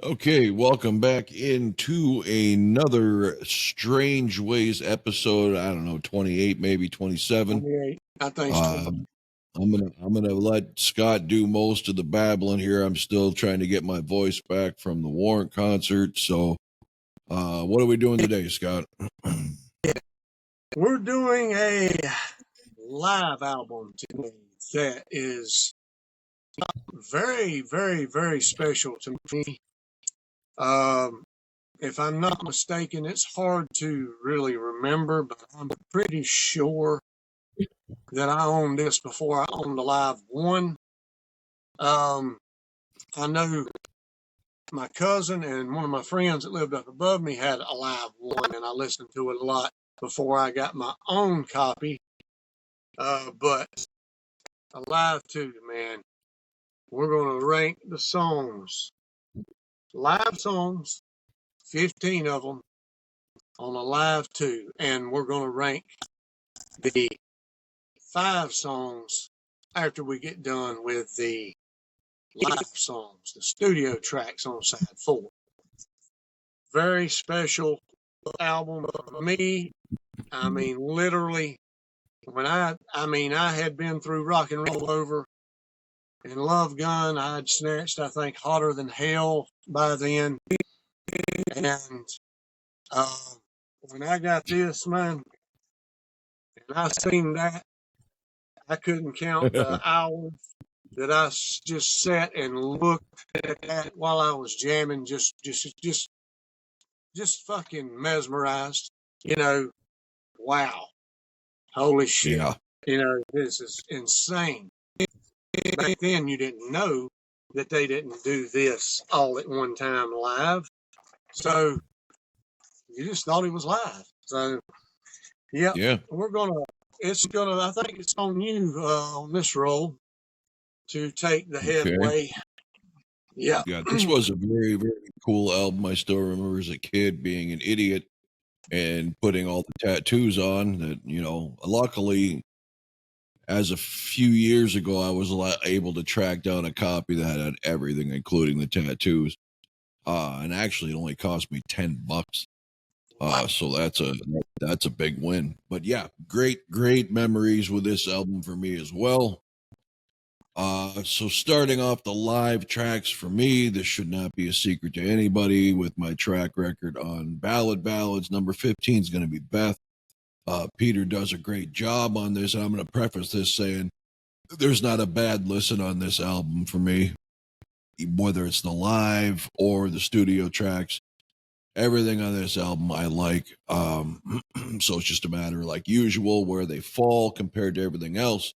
Okay, welcome back into another Strange Ways episode. I don't know, 28, maybe 27. 28. I think so. Uh, I'm gonna let Scott do most of the babbling here. I'm still trying to get my voice back from the Warrant concert. So, what are we doing today, Scott? We're doing a live album today that is very, very, very special to me. If I'm not mistaken, it's hard to really remember, but I'm pretty sure that I owned this before I owned the Live One. I know my cousin and one of my friends that lived up above me had a Live One, and I listened to it a lot before I got my own copy. But a Live 2, man, we're going to rank the songs, live songs, 15 of them on a Live 2, and we're going to rank the 5 songs after we get done with the live songs, the studio tracks on side 4. Very special album for me. I mean, literally, when I had been through Rock and Roll Over and Love Gun. I'd snatched, I think, Hotter Than Hell by then. And when I got this, man, and I seen that, I couldn't count the hours that I just sat and looked at that while I was jamming, just fucking mesmerized. You know, wow, holy shit. Yeah. You know, this is insane. Back then, you didn't know that they didn't do this all at one time live. So you just thought it was live. So, yeah, I think it's on you on this roll to take the headway. Yeah. Yeah, this was a very, very cool album. I still remember as a kid being an idiot and putting all the tattoos on that, luckily as a few years ago, I was able to track down a copy that had everything, including the tattoos. And actually it only cost me $10. So that's a big win. But yeah, great memories with this album for me as well. So starting off the live tracks for me, this should not be a secret to anybody with my track record on ballads. Number 15 is going to be Beth. Peter does a great job on this. And I'm going to preface this saying there's not a bad listen on this album for me, whether it's the live or the studio tracks. Everything on this album I like. So it's just a matter, like usual, where they fall compared to everything else.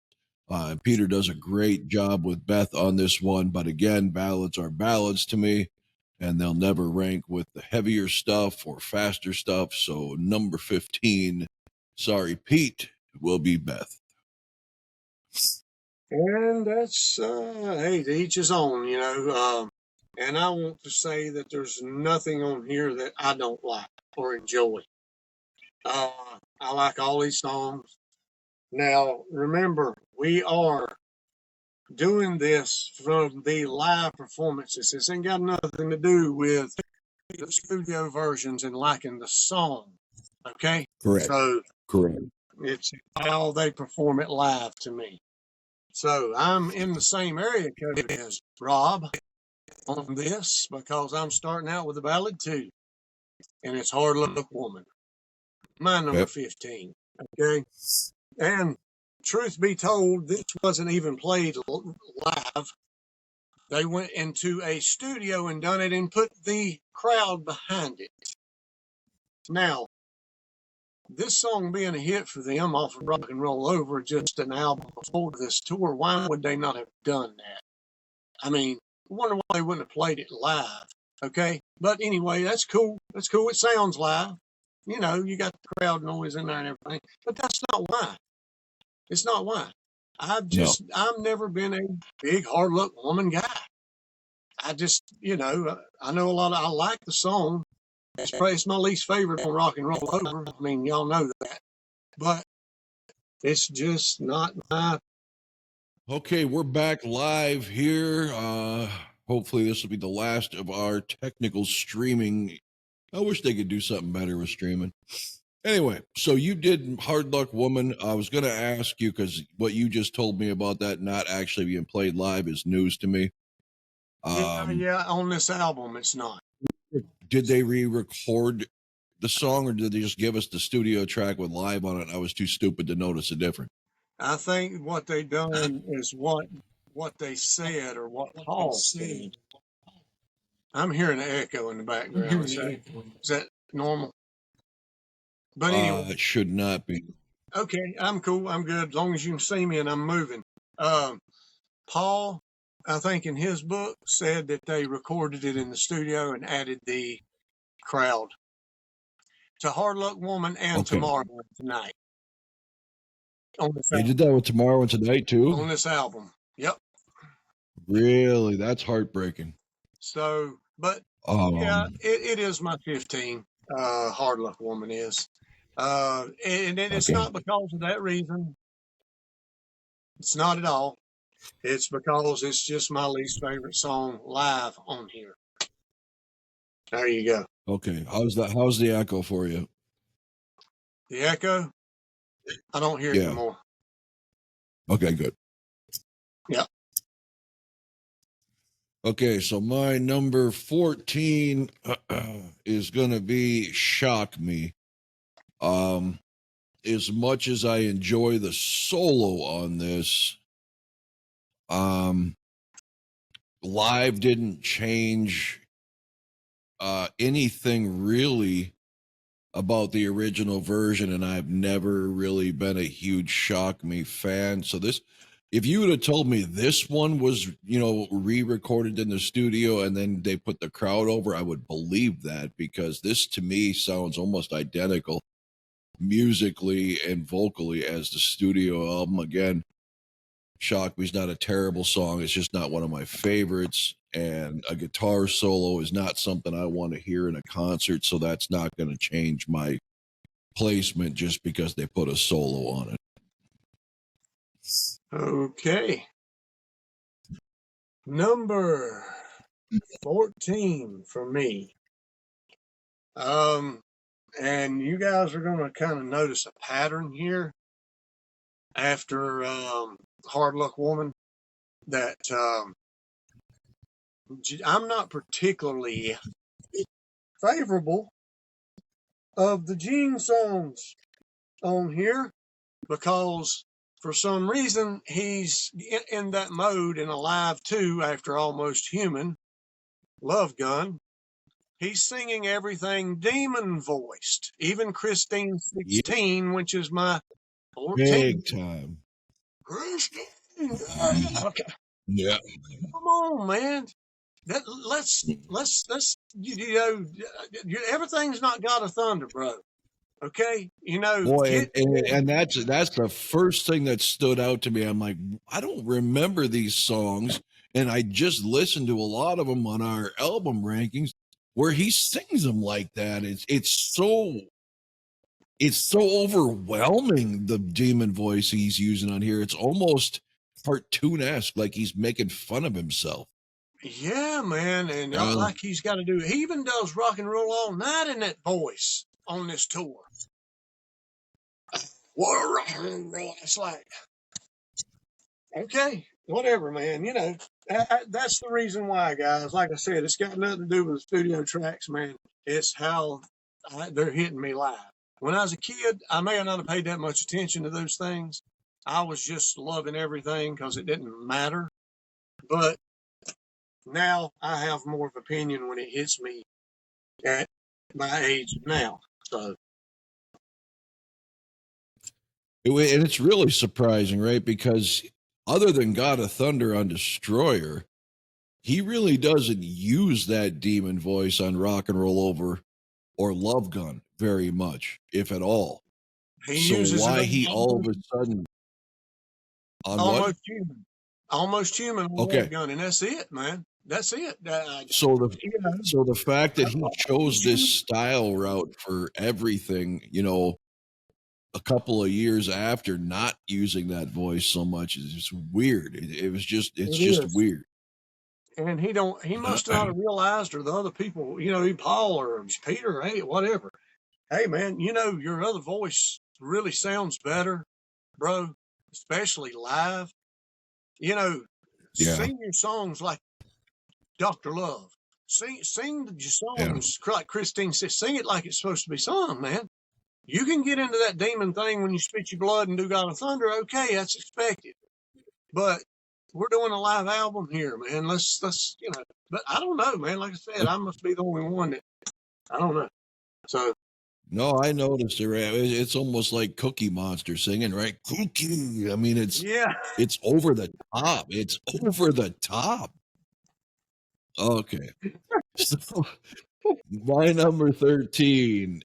Peter does a great job with Beth on this one, but again, ballads are ballads to me, and they'll never rank with the heavier stuff or faster stuff. So number 15, sorry, Pete, will be Beth. And that's, hey, to each his own, you know. And I want to say that there's nothing on here that I don't like or enjoy. I like all these songs. Now, remember, we are doing this from the live performances. This ain't got nothing to do with the studio versions and liking the song. Okay? Correct. So, Correct. it's how they perform it live to me. So, I'm in the same area code as Rob on this because I'm starting out with a ballad too. And it's Hard Luck Woman. My number 15. Okay? And truth be told, this wasn't even played live. They went into a studio and done it and put the crowd behind it. Now, this song being a hit for them off of Rock and Roll Over, just an album before this tour, why would they not have done that? I mean, I wonder why they wouldn't have played it live. Okay? But anyway, that's cool. That's cool. It sounds live. You know, you got the crowd noise in there and everything. But that's not why. It's not why. I've never been a big Hard Luck Woman guy. I just, I know I like the song. It's my least favorite on Rock and Roll Over. I mean, y'all know that. But it's just not my. Okay, we're back live here. Hopefully, this will be the last of our technical streaming. I wish they could do something better with streaming. Anyway, so you did Hard Luck Woman. I was going to ask you because what you just told me about that not actually being played live is news to me. Yeah, on this album, it's not. Did they re-record the song, or did they just give us the studio track with live on it? I was too stupid to notice the difference. I think what they done is what they said or what Paul said. I'm hearing an echo in the background. Is that normal? But anyway, It should not be. okay, I'm cool. I'm good as long as you can see me and I'm moving. Paul, I think in his book, said that they recorded it in the studio and added the crowd to Hard Luck Woman and Okay. Tomorrow Tonight. On this They did that with Tomorrow and Tonight too? on this album. Yep. Really? That's heartbreaking. So, but yeah, it is my 15. Hard Luck Woman is. And it's Okay. not because of that reason. It's not at all. It's because it's just my least favorite song live on here. There you go. Okay. How's the echo for you? The echo, I don't hear it Yeah. anymore. Okay, good. Yeah. Okay, so my number 14 is going to be Shock Me. As much as I enjoy the solo on this, live didn't change anything really about the original version, and I've never really been a huge Shock Me fan. So this, if you would have told me this one was, re-recorded in the studio and then they put the crowd over, I would believe that, because this to me sounds almost identical musically and vocally as the studio album. Again, Shock Me's not a terrible song. It's just not one of my favorites. And a guitar solo is not something I want to hear in a concert. So that's not going to change my placement just because they put a solo on it. Okay. Number 14 for me. And you guys are going to kind of notice a pattern here after Hard Luck Woman that I'm not particularly favorable of the Gene songs on here because for some reason he's in that mode in Alive 2 after Almost Human, Love Gun. He's singing everything demon voiced, even Christine 16, which is my 14. Big time. Christine. Okay. Yeah. Come on, man. Let's everything's not God of Thunder, bro. Okay, Boy, and that's the first thing that stood out to me. I'm like, I don't remember these songs, and I just listened to a lot of them on our album rankings where he sings them like that. It's so overwhelming, the demon voice he's using on here. It's almost cartoon-esque, like he's making fun of himself. Yeah, man, and like he's got to do. He even does Rock and Roll All Night in that voice on this tour. What a rock and roll! It's like, okay, whatever, man. That's the reason why, guys. Like I said, it's got nothing to do with the studio tracks, man. It's how they're hitting me live. When I was a kid, I may not have paid that much attention to those things. I was just loving everything because it didn't matter. But now I have more of an opinion when it hits me at my age now. So. And it's really surprising, right? Because other than God of Thunder on Destroyer, he really doesn't use that demon voice on Rock and Roll Over or Love Gun very much, if at all. So why he all of a sudden on Almost what? Human. Almost Human on Love Gun, and that's it, man. That's it. So the fact that he chose this style route for everything, a couple of years after not using that voice so much is just weird. It's just weird. And he must not have realized, or the other people, Paul or Peter, hey, whatever. Hey, man, your other voice really sounds better, bro, especially live. Yeah. Sing your songs like Dr. Love. Sing your songs like Christine says. Sing it like it's supposed to be sung, man. You can get into that demon thing when you spit your blood and do God of Thunder. Okay, that's expected. But we're doing a live album here, man. Let's But I don't know, man. Like I said, I must be the only one that I don't know. So No, I noticed it. It's almost like Cookie Monster singing, right? Cookie. I mean, it's over the top. It's over the top. Okay. So, my number 13,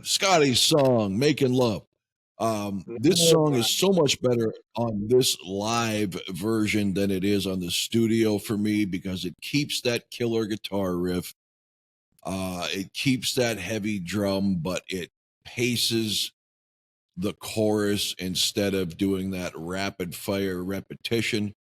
Scotty's song, Making Love. This song is so much better on this live version than it is on the studio for me because it keeps that killer guitar riff. It keeps that heavy drum, but it paces the chorus instead of doing that rapid fire repetition.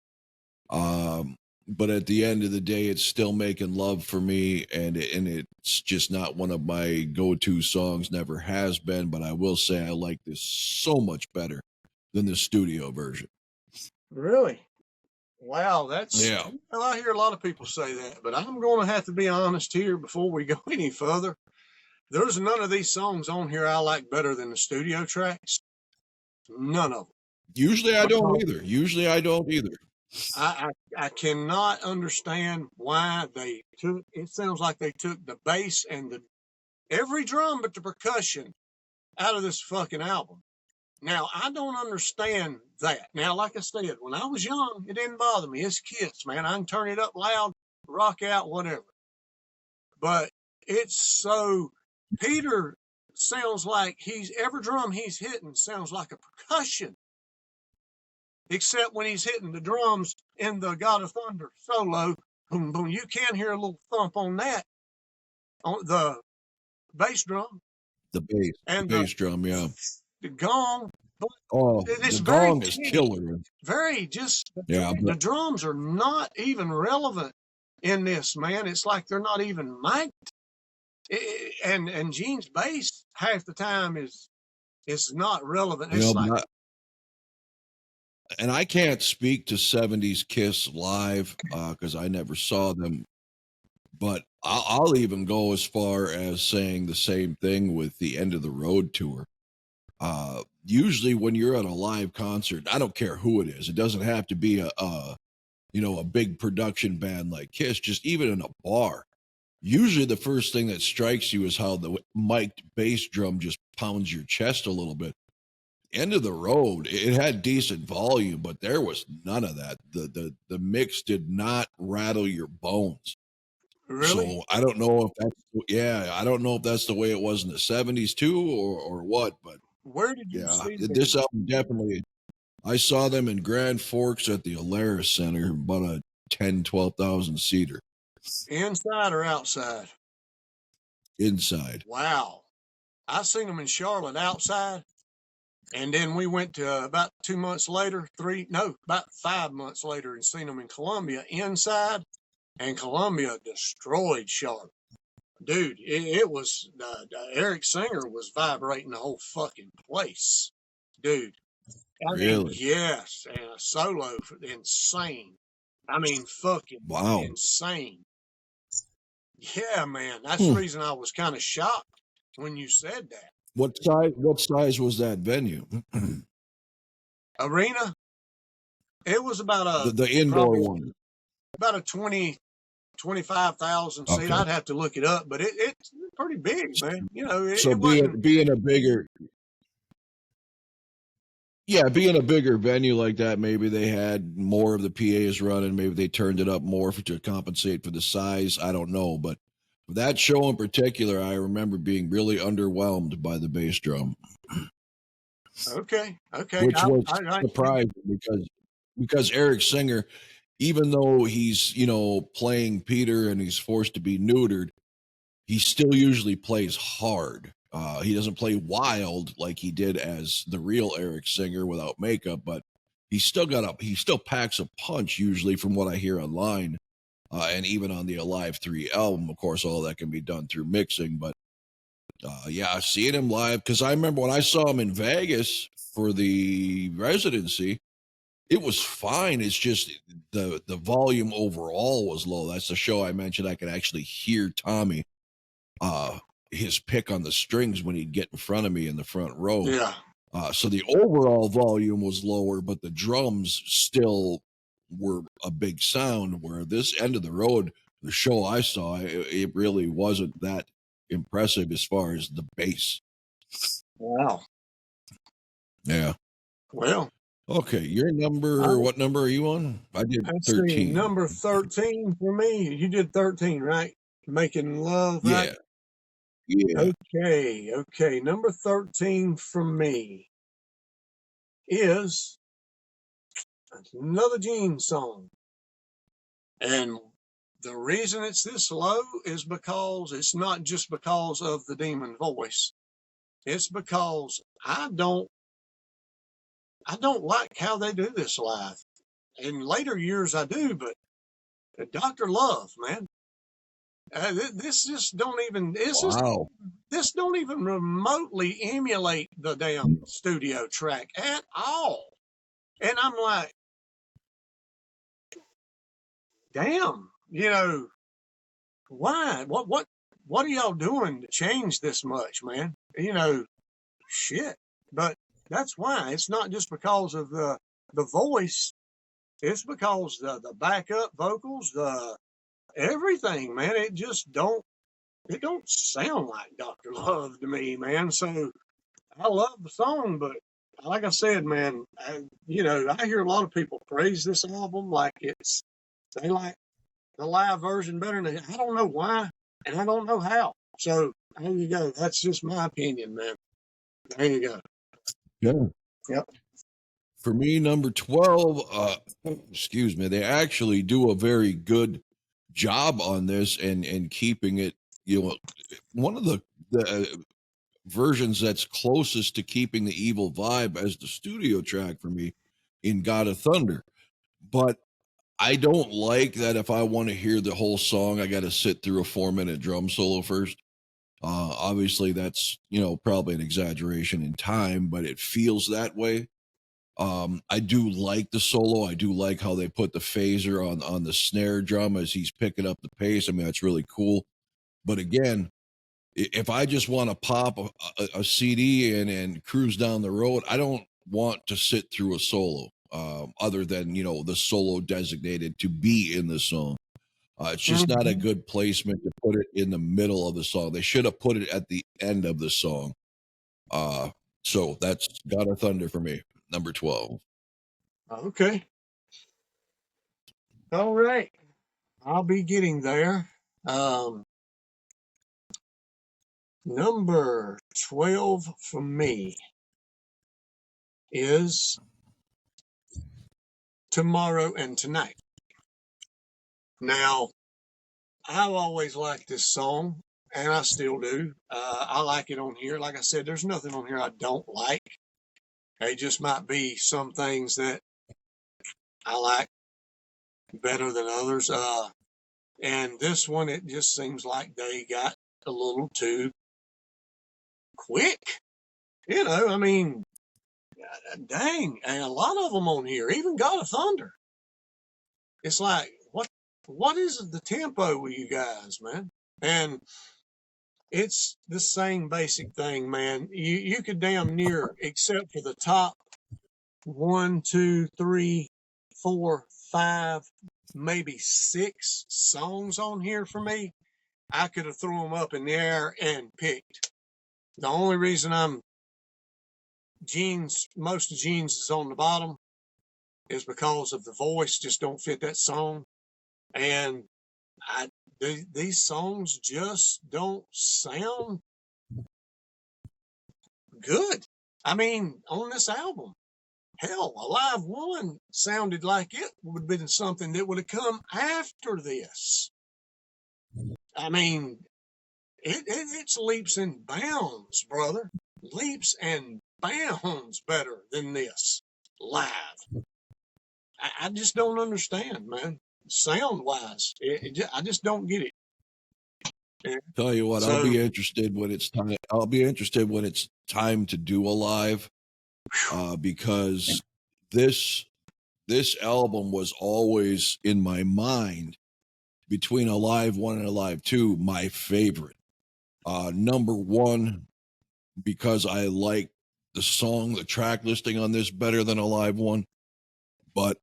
But at the end of the day, it's still Making Love for me, and it's just not one of my go-to songs, never has been, but I will say I like this so much better than the studio version. Really? Wow, well, I hear a lot of people say that, but I'm going to have to be honest here before we go any further. There's none of these songs on here I like better than the studio tracks. None of them. Usually I don't either. I cannot understand why it sounds like they took the bass and every drum but the percussion out of this fucking album. Now, I don't understand that. Now, like I said, when I was young, it didn't bother me. It's Kiss, man. I can turn it up loud, rock out, whatever. But it's so, Peter sounds like every drum he's hitting sounds like a percussion. Except when he's hitting the drums in the God of Thunder solo, boom, boom, you can hear a little thump on that, on the bass drum. The bass drum, yeah. The gong. The gong is killer. Very the drums are not even relevant in this, man. It's like they're not even mic'd. And Gene's bass half the time is not relevant. It's and I can't speak to 70s Kiss live because I never saw them, but I'll even go as far as saying the same thing with the End of the Road tour. Usually when you're at a live concert, I don't care who it is. It doesn't have to be a big production band like Kiss, just even in a bar. Usually the first thing that strikes you is how the mic'd bass drum just pounds your chest a little bit. End of the Road, it had decent volume, but there was none of that. The mix did not rattle your bones. Really? So I don't know if that's the way it was in the 70s too, or what. But where did you see this album? Definitely, I saw them in Grand Forks at the Alaris Center, about a 12,000 seater. Inside or outside? Inside. Wow, I seen them in Charlotte outside. And then we went to about 2 months later, about 5 months later, and seen them in Columbia inside, and Columbia destroyed Charlotte. Dude, it was, Eric Singer was vibrating the whole fucking place. Dude. Really? Yes, and a solo, insane. I mean, fucking insane. Yeah, man, that's the reason I was kind of shocked when you said that. What size was that venue? Arena? It was about the indoor one. About a 25,000 seat. I'd have to look it up, but it's pretty big, man. Being a bigger venue like that, maybe they had more of the PAs running. Maybe they turned it up more to compensate for the size. I don't know, but that show in particular, I remember being really underwhelmed by the bass drum. Okay. Which was surprising because Eric Singer, even though he's, playing Peter and he's forced to be neutered, he still usually plays hard. He doesn't play wild like he did as the real Eric Singer without makeup, but he still packs a punch usually from what I hear online. and even on the Alive 3 album, of course, all that can be done through mixing. But yeah, seeing him live, because I remember when I saw him in Vegas for the residency, it was fine. It's just the volume overall was low. That's the show I mentioned. I could actually hear Tommy, uh, his pick on the strings when he'd get in front of me in the front row. Yeah. So the overall volume was lower, but the drums still were a big sound. Where this end of the road, the show I saw, it really wasn't that impressive as far as the bass. Wow. Yeah. Well, Okay, your number. What number are you on? I did let's see. 13. Number 13 for me. You did 13, right? Making love, right? Yeah. Yeah. Okay. Number 13 for me is another Gene song. And the reason it's this low is because it's not just because of the demon voice. It's because I don't like how they do this live. In later years I do, but Dr. Love, man. This just don't even Wow. this don't even remotely emulate the damn studio track at all. And I'm like, damn, why? What are y'all doing to change this much, man? Shit. But that's why. It's not just because of the voice. It's because the backup vocals, the everything, man. It don't sound like Dr. Love to me, man. So I love the song, but like I said, man, I hear a lot of people praise this album like they like the live version better than I don't know why, and I don't know how. So there you go. That's just my opinion, man. There you go. Yeah. Yep. For me, number 12, excuse me, they actually do a very good job on this and keeping it, one of the versions that's closest to keeping the evil vibe as the studio track for me in God of Thunder. But I don't like that if I want to hear the whole song, I got to sit through a 4-minute drum solo first. Obviously, that's, probably an exaggeration in time, but it feels that way. I do like the solo. I do like how they put the phaser on the snare drum as he's picking up the pace. I mean, that's really cool. But again, if I just want to pop a CD and cruise down the road, I don't want to sit through a solo. Other than the solo designated to be in the song. It's just not a good placement to put it in the middle of the song. They should have put it at the end of the song. So that's God of Thunder for me, number 12. Okay. All right. I'll be getting there. Number 12 for me is Tomorrow and Tonight. Now, I've always liked this song, and I still do. I like it on here. Like I said, there's nothing on here I don't like. It just might be some things that I like better than others. And this one, it just seems like they got a little too quick. I mean, dang, and a lot of them on here, even God of Thunder. It's like, what is the tempo with you guys, man? And it's the same basic thing, man. You could damn near, except for the top 1, 2, 3, 4, 5, maybe 6 songs on here for me, I could have thrown them up in the air and picked. The only reason most of Gene's is on the bottom is because of the voice just don't fit that song. And these songs just don't sound good. I mean, on this album, hell, Alive 1 sounded like it would have been something that would have come after this. I mean, it's leaps and bounds, brother. Leaps and bounds better than this live. I just don't understand, man. sound wise. I just don't get it. And Tell you what, I'll so, be interested when it's time. I'll be interested when it's time to do a live, because this this album was always in my mind between Alive 1 and Alive 2, my favorite. Number one, because I like the song, the track listing on this better than Alive 1. But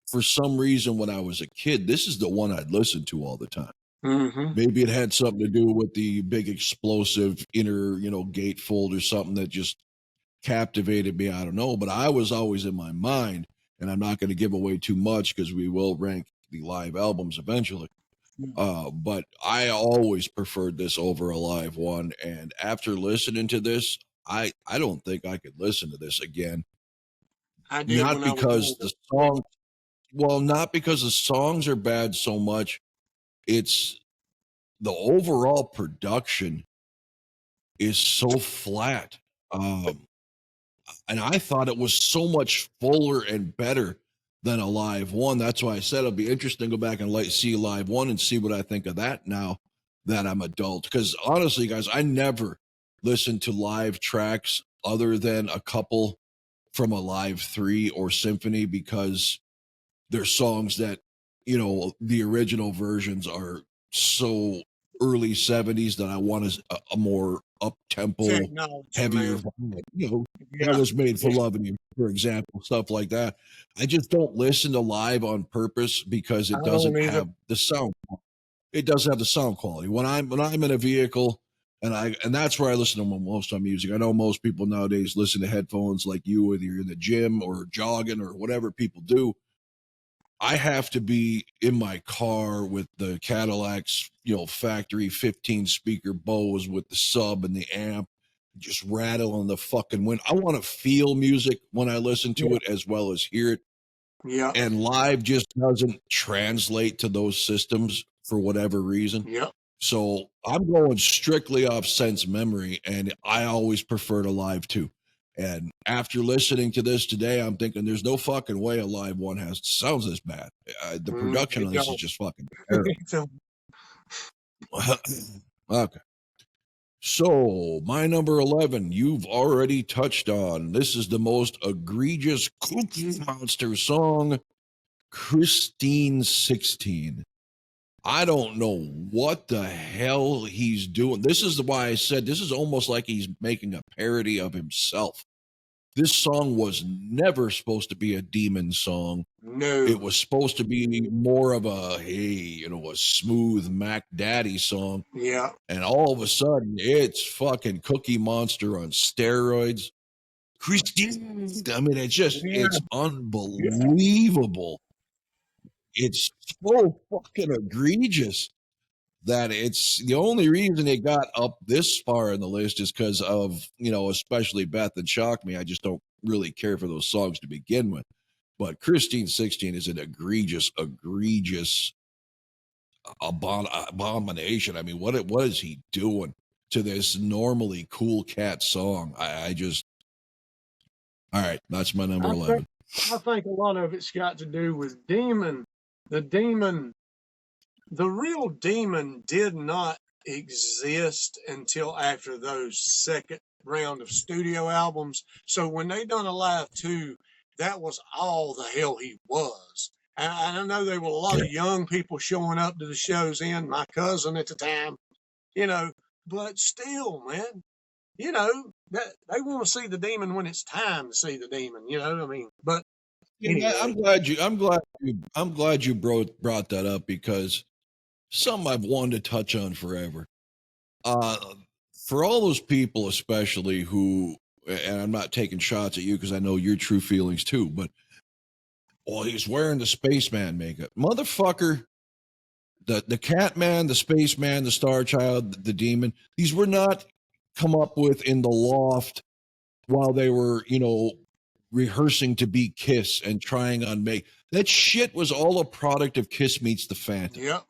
for some reason, when I was a kid, this is the one I'd listen to all the time. mhm. Maybe it had something to do with the big explosive inner, gatefold or something that just captivated me. I don't know, but I was always in my mind, and I'm not going to give away too much because we will rank the live albums eventually. But I always preferred this over Alive 1, and after listening to this, I don't think I could listen to this again. I did Not when I was because younger. the song, well, not because the songs are bad so much. It's the overall production is so flat. And I thought it was so much fuller and better than a live one. That's why I said it'll be interesting to go back and see live one and see what I think of that now that I'm adult. Because honestly, guys, I never listened to live tracks other than a couple from a live 3 or symphony, because there's songs that, the original versions are so early 70s that I want a more up tempo, Technology, heavier man. vibe. That Yeah. was made for Yeah. loving you, for example, stuff like that. I just don't listen to live on purpose because I it don't doesn't either. have the sound. It doesn't have the sound quality. When I'm in a vehicle, and that's where I listen to most of my music. I know most people nowadays listen to headphones like you, whether you're in the gym or jogging or whatever people do. I have to be in my car with the Cadillac's, factory 15 speaker Bose with the sub and the amp, just rattling the fucking wind. I want to feel music when I listen to Yeah. it as well as hear it. Yeah. And live just doesn't translate to those systems for whatever reason. Yeah. So I'm going strictly off sense memory, and I always prefer to live too. And after listening to this today, I'm thinking there's no fucking way a live one sounds this bad. The production It on this is don't. just fucking terrible. It don't. Okay. So, my number 11, you've already touched on. This is the most egregious Cookie Monster song, Christine 16. I don't know what the hell he's doing. This is why I said this is almost like he's making a parody of himself. This song was never supposed to be a demon song. No. It was supposed to be more of a, hey, a smooth Mac Daddy song. Yeah. And all of a sudden, it's fucking Cookie Monster on steroids. Christine, I mean, Yeah. it's unbelievable. It's so fucking egregious that it's the only reason it got up this far in the list is because of, especially Beth and Shock Me. I just don't really care for those songs to begin with. But Christine 16 is an egregious abomination. I mean, what is he doing to this normally cool cat song? I just, all right, that's my number I 11. think a lot of it's got to do with demon. The demon, the real demon did not exist until after those second round of studio albums. So when they done Alive 2, that was all the hell he was. And I know there were a lot of young people showing up to the shows in, my cousin at the time, but still, man, that they want to see the demon when it's time to see the demon, I mean, but Yeah, anyway. I'm glad you brought that up, because something I've wanted to touch on forever. Uh, for all those people, especially who, and I'm not taking shots at you because I know your true feelings too, but he's wearing the spaceman makeup, motherfucker. The Catman, the Spaceman, the Star Child, the Demon. These were not come up with in the loft while they were, rehearsing to be Kiss and trying on make. That shit was all a product of Kiss Meets the Phantom. Yep.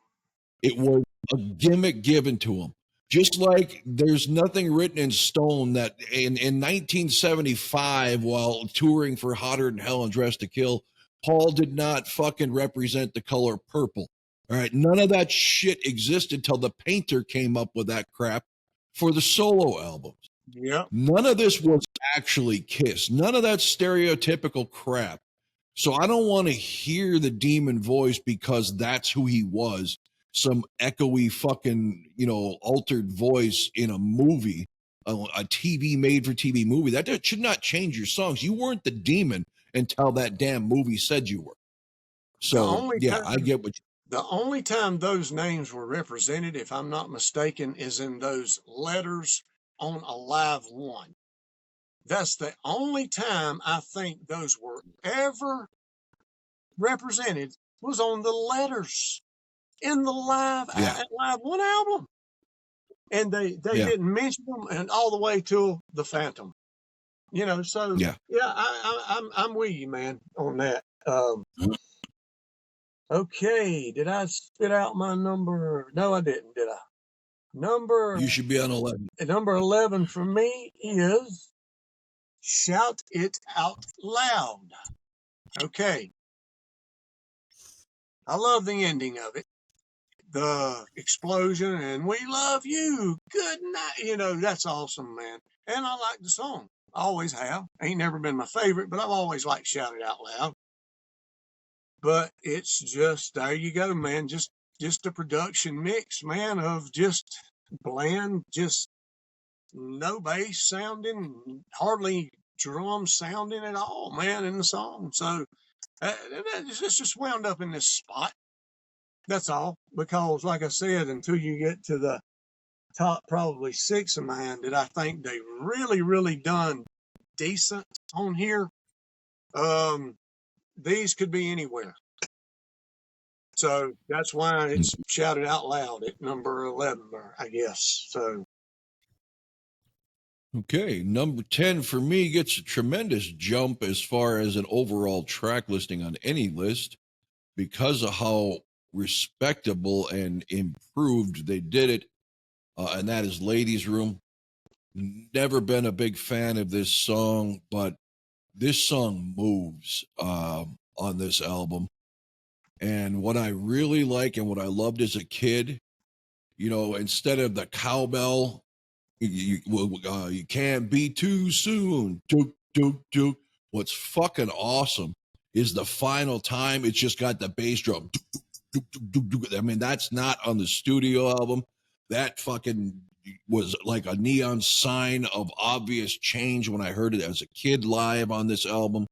It was a gimmick given to them. Just like there's nothing written in stone that in 1975, while touring for Hotter Than Hell and Dressed to Kill, Paul did not fucking represent the color purple. All right. None of that shit existed till the painter came up with that crap for the solo albums. Yep. None of this was actually Kiss. None of that stereotypical crap. So I don't want to hear the demon voice because that's who he was. Some echoey fucking, altered voice in a movie, a TV made for TV movie. That should not change your songs. You weren't the demon until that damn movie said you were. So yeah, I get what the only time those names were represented, if I'm not mistaken, is in those letters on Alive 1. That's the only time I think those were ever represented was on the letters in the Live 1 album. And they didn't mention them and all the way till the Phantom. So I'm with you, man, on that. Okay, did I spit out my number? No, I didn't, did I? You should be on 11. Number 11 for me is Shout It Out Loud. Okay. I love the ending of it. The explosion and we love you. Good night. That's awesome, man. And I like the song. I always have. Ain't never been my favorite, but I've always liked Shout It Out Loud. But it's just, there you go, man. Just a production mix, man, of just bland, just no bass sounding, hardly drum sounding at all, man, in the song. So it's just wound up in this spot. That's all. Because, like I said, until you get to the top probably 6 of mine that I think they really, really done decent on here, these could be anywhere. So that's why it's shouted out loud at number 11, I guess. So. Okay, number 10 for me gets a tremendous jump as far as an overall track listing on any list because of how respectable and improved they did it. And that is Ladies Room. Never been a big fan of this song, but this song moves on this album. And what I really like and what I loved as a kid, instead of the cowbell, you can't be too soon. What's fucking awesome is the final time it's just got the bass drum. I mean, that's not on the studio album. That fucking was like a neon sign of obvious change when I heard it as a kid live on this album.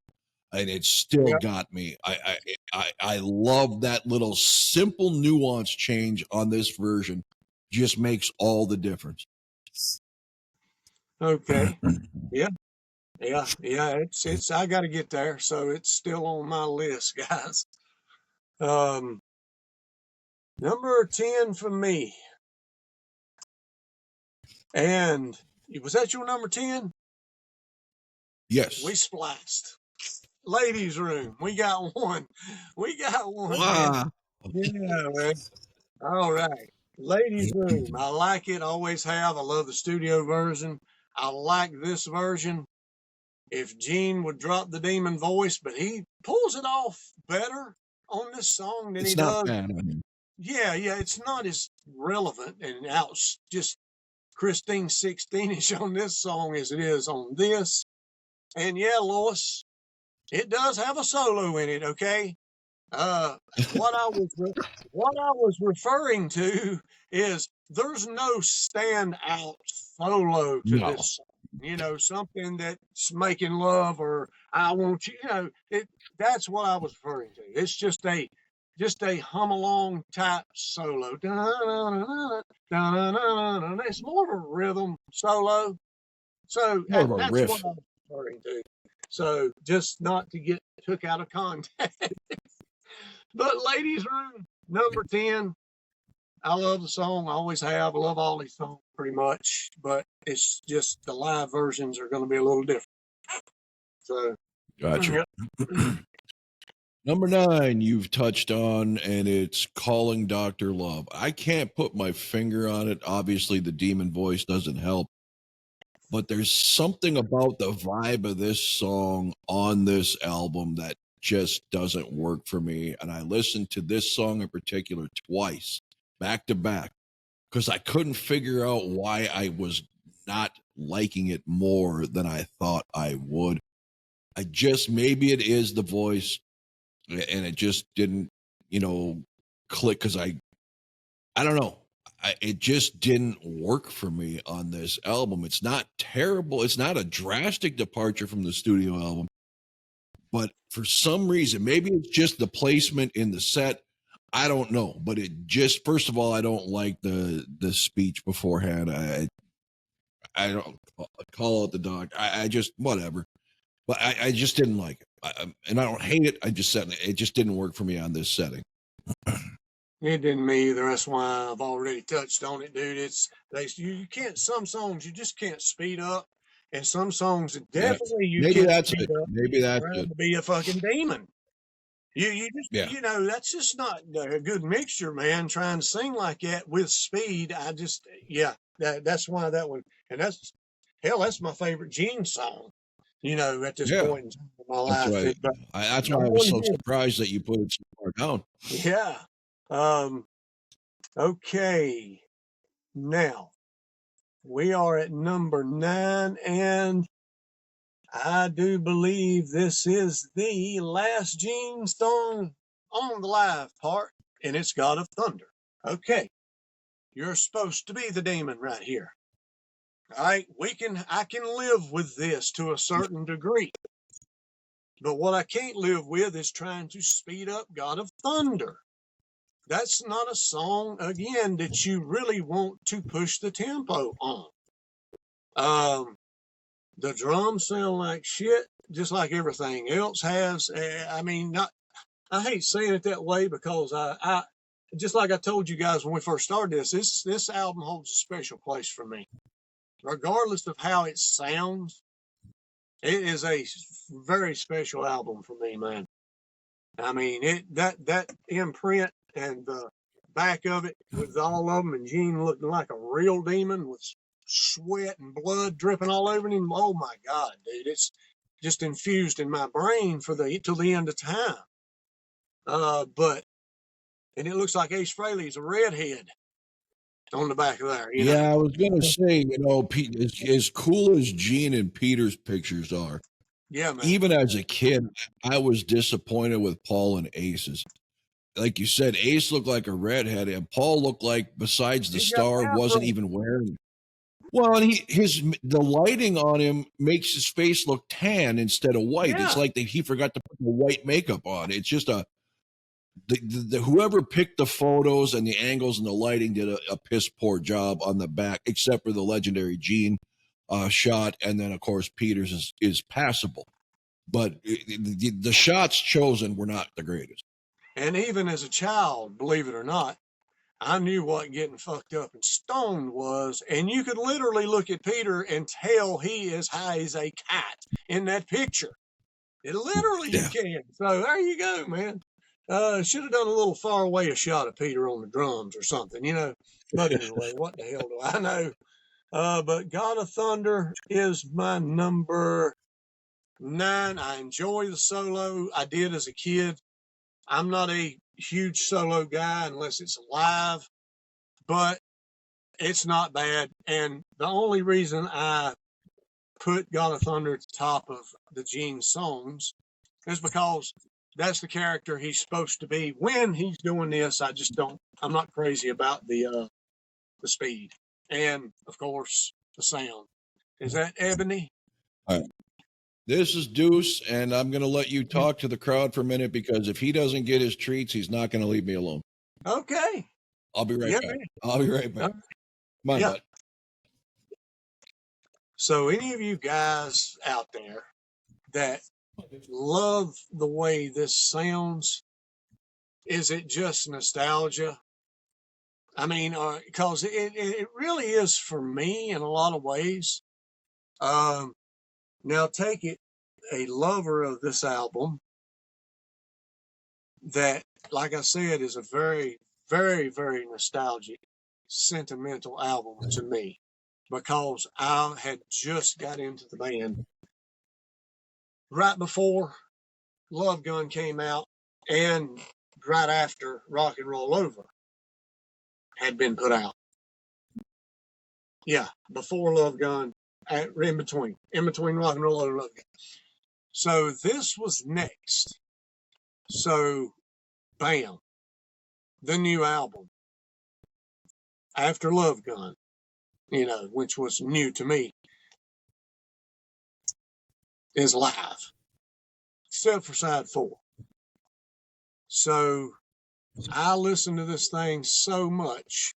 And it still got me. I love that little simple nuance change on this version. Just makes all the difference. Okay. Yeah. It's I got to get there, so it's still on my list, guys. Number 10 for me. And was that your number 10? Yes. We spliced. Ladies Room. We got one. Wow. Yeah, man. All right. Ladies Room. I like it. Always have. I love the studio version. I like this version. If Gene would drop the demon voice, but he pulls it off better on this song than he does. Yeah, it's not as relevant and out just Christine 16-ish on this song as it is on this. And yeah, Lois, it does have a solo in it, okay? What I was referring to is there's no standout solo to this song. Something that's making love or I want you. That's what I was referring to. It's just a hum along type solo. It's more of a rhythm solo. So that's what I was referring to. So just not to get took out of context. But Ladies Room, number 10. I love the song. I always have. I love all these songs pretty much. But it's just the live versions are going to be a little different. So. Gotcha. Number 9, you've touched on, and it's Calling Dr. Love. I can't put my finger on it. Obviously, the demon voice doesn't help. But there's something about the vibe of this song on this album that just doesn't work for me. And I listened to this song in particular twice, back to back, because I couldn't figure out why I was not liking it more than I thought I would. Maybe it is the voice, and it just didn't, click, because I don't know. It just didn't work for me on this album. It's not terrible. It's not a drastic departure from the studio album, but for some reason, maybe it's just the placement in the set. I don't know, but it just, first of all, I don't like the speech beforehand. I don't call it the dog. I just, whatever. But I just didn't like it. And I don't hate it. I just said it just didn't work for me on this setting. It didn't me either. That's why I've already touched on it, dude. You can't, some songs you just can't speed up, and some songs definitely you Maybe can't that's speed it. up. Maybe that's Trying it. to be a fucking demon. You just Yeah. that's just not a good mixture, man. Trying to sing like that with speed, that's why that one, and that's my favorite Gene song. At this Yeah. point in time in my That's life, right. but That's no why I was one so did. surprised that you put it so far down. Yeah. Okay. Now we are at number 9, and I do believe this is the last Gene song on the live part, and it's God of Thunder. Okay. You're supposed to be the demon right here. All right. I can live with this to a certain degree. But what I can't live with is trying to speed up God of Thunder. That's not a song, again, that you really want to push the tempo on. The drums sound like shit, just like everything else has. I hate saying it that way because I just like I told you guys when we first started this album holds a special place for me. Regardless of how it sounds, it is a very special album for me, man. I mean, that imprint and the back of it with all of them and Gene looking like a real demon with sweat and blood dripping all over him. Oh my God, dude, it's just infused in my brain till the end of time. And it looks like Ace Frehley's a redhead on the back of there. Yeah, I was gonna say, Pete, as cool as Gene and Peter's pictures are, Yeah, man. even as a kid, I was disappointed with Paul and Ace's. Like you said, Ace looked like a redhead, and Paul looked like, besides the He got star, an wasn't afro. even wearing. Well, and the lighting on him makes his face look tan instead of white. Yeah. It's like he forgot to put the white makeup on. It's just whoever picked the photos and the angles and the lighting did a piss poor job on the back, except for the legendary Gene shot, and then of course Peters is passable, but the shots chosen were not the greatest. And even as a child, believe it or not, I knew what getting fucked up and stoned was, and you could literally look at Peter and tell he is high as a cat in that picture. It literally you can. So there you go, man. Should have done a little far away a shot of Peter on the drums or something, But anyway, what the hell do I know? But God of Thunder is my number 9. I enjoy the solo. I did as a kid. I'm not a huge solo guy unless it's live, but it's not bad. And the only reason I put God of Thunder at the top of the Gene songs is because that's the character he's supposed to be when he's doing this. I'm not crazy about the speed and of course the sound. Is that Ebony? All right. This is Deuce, and I'm going to let you talk to the crowd for a minute, because if he doesn't get his treats, he's not going to leave me alone. Okay. I'll be right back. Man. I'll be right back. Come on, bud. So any of you guys out there that love the way this sounds, is it just nostalgia? I mean, because it really is for me in a lot of ways. Now take it, a lover of this album that, like I said, is a very, very, very nostalgic, sentimental album to me, because I had just got into the band right before Love Gun came out and right after Rock and Roll Over had been put out. Yeah, before Love Gun, in between Rock and Roll Over and Love Gun. So this was next. So, bam, the new album after Love Gun, you know, which was new to me, is Live, except for side 4. So I listened to this thing so much,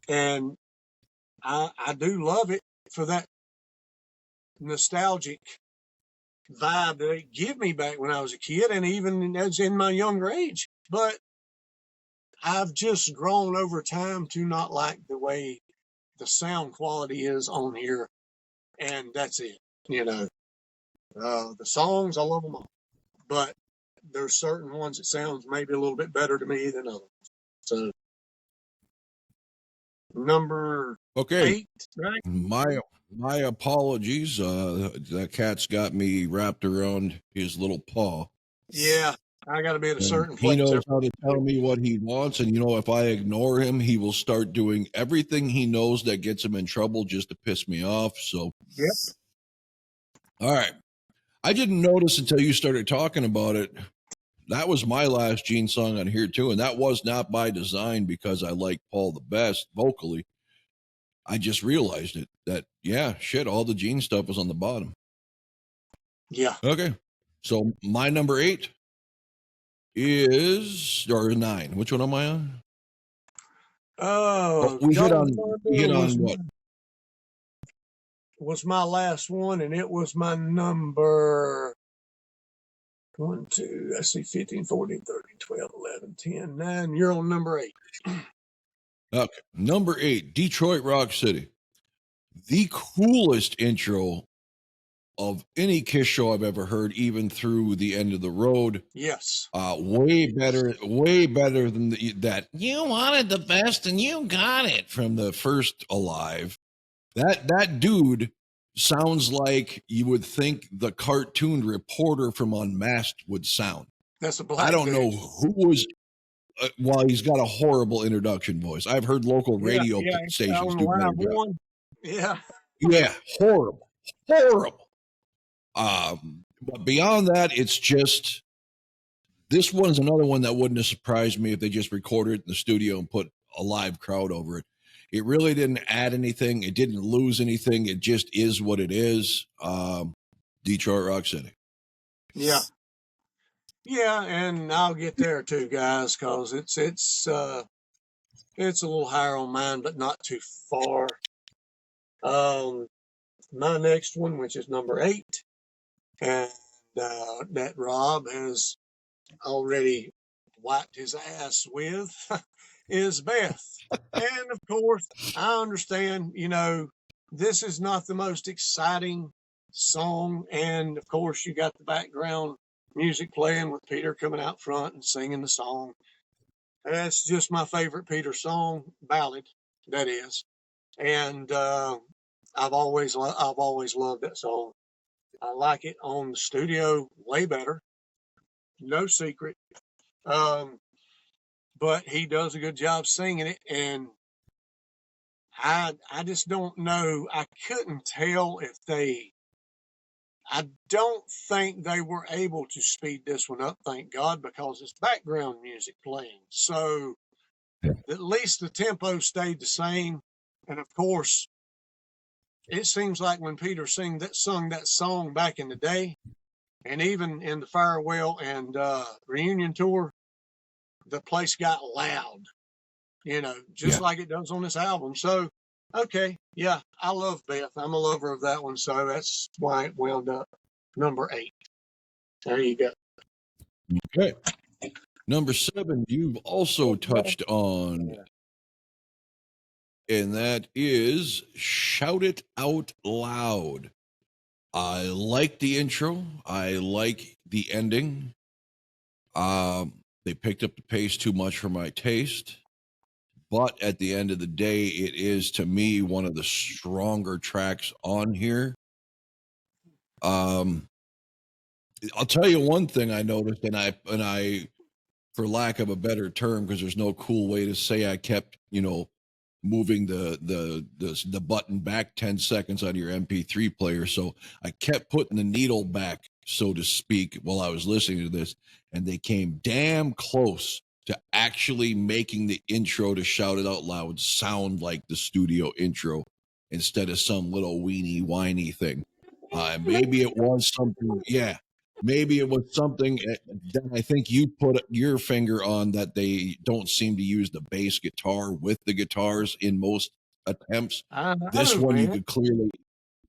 and I do love it for that nostalgic vibe that it gave me back when I was a kid, and even as in my younger age. But I've just grown over time to not like the way the sound quality is on here, and that's it. You know, the songs, I love them all, but there's certain ones that sounds maybe a little bit better to me than others. So number Okay. 8, right? My apologies. The cat's got me wrapped around his little paw. Yeah, I got to be at a And certain he place. knows how to tell me what he wants, and if I ignore him, he will start doing everything he knows that gets him in trouble just to piss me off. So, Yep. all right. I didn't notice until you started talking about it. That was my last Gene song on here too, and that was not by design because I like Paul the best vocally. I just realized it that all the Gene stuff was on the bottom. Yeah. Okay, so my number 8 is or 9. Which one am I on? Oh, we hit on was, what? Was my last one, and it was my number 1, 2, let's see, 15, 14, 13, 12, 11, 10, 9. You're on number 8. Okay, number 8, Detroit Rock City. The coolest intro of any Kiss show I've ever heard, even through the End of the Road. Yes. Way better than that. You wanted the best and you got it from the first Alive. That dude sounds like you would think the cartoon reporter from Unmasked would sound. That's a black I don't dude. know who was. Well, he's got a horrible introduction voice. I've heard local radio stations do better job. Yeah, horrible. But beyond that, it's just this one's another one that wouldn't have surprised me if they just recorded it in the studio and put a live crowd over it. It really didn't add anything. It didn't lose anything. It just is what it is. Detroit Rock City. Yeah. Yeah, and I'll get there too, guys, because it's a little higher on mine, but not too far. My next one, which is number 8, and that Rob has already wiped his ass with, is Beth. And of course, I understand, this is not the most exciting song. And of course, you got the background music playing with Peter coming out front and singing the song. That's just my favorite Peter song, ballad, that is. And I've always loved that song. I like it on the studio way better. No secret. But he does a good job singing it, and I just don't know. I couldn't tell if I don't think they were able to speed this one up, thank God, because it's background music playing. So at least the tempo stayed the same. And of course, it seems like when Peter sung that song back in the day, and even in the farewell and reunion tour, the place got loud, just like it does on this album. So, okay, yeah, I love Beth. I'm a lover of that one, so that's why it wound up number 8. There you go. Okay. Number 7, you've also touched on, and that is Shout It Out Loud. I like the intro. I like the ending. They picked up the pace too much for my taste. But at the end of the day, it is, to me, one of the stronger tracks on here. I'll tell you one thing I noticed, and I, for lack of a better term, because there's no cool way to say, I kept, moving the button back 10 seconds on your MP3 player. So I kept putting the needle back, so to speak, while I was listening to this, and they came damn close to actually making the intro to Shout It Out Loud sound like the studio intro instead of some little weenie whiny thing. Maybe it was something, yeah. Maybe it was something that I think you put your finger on, that they don't seem to use the bass guitar with the guitars in most attempts. I This know, one man.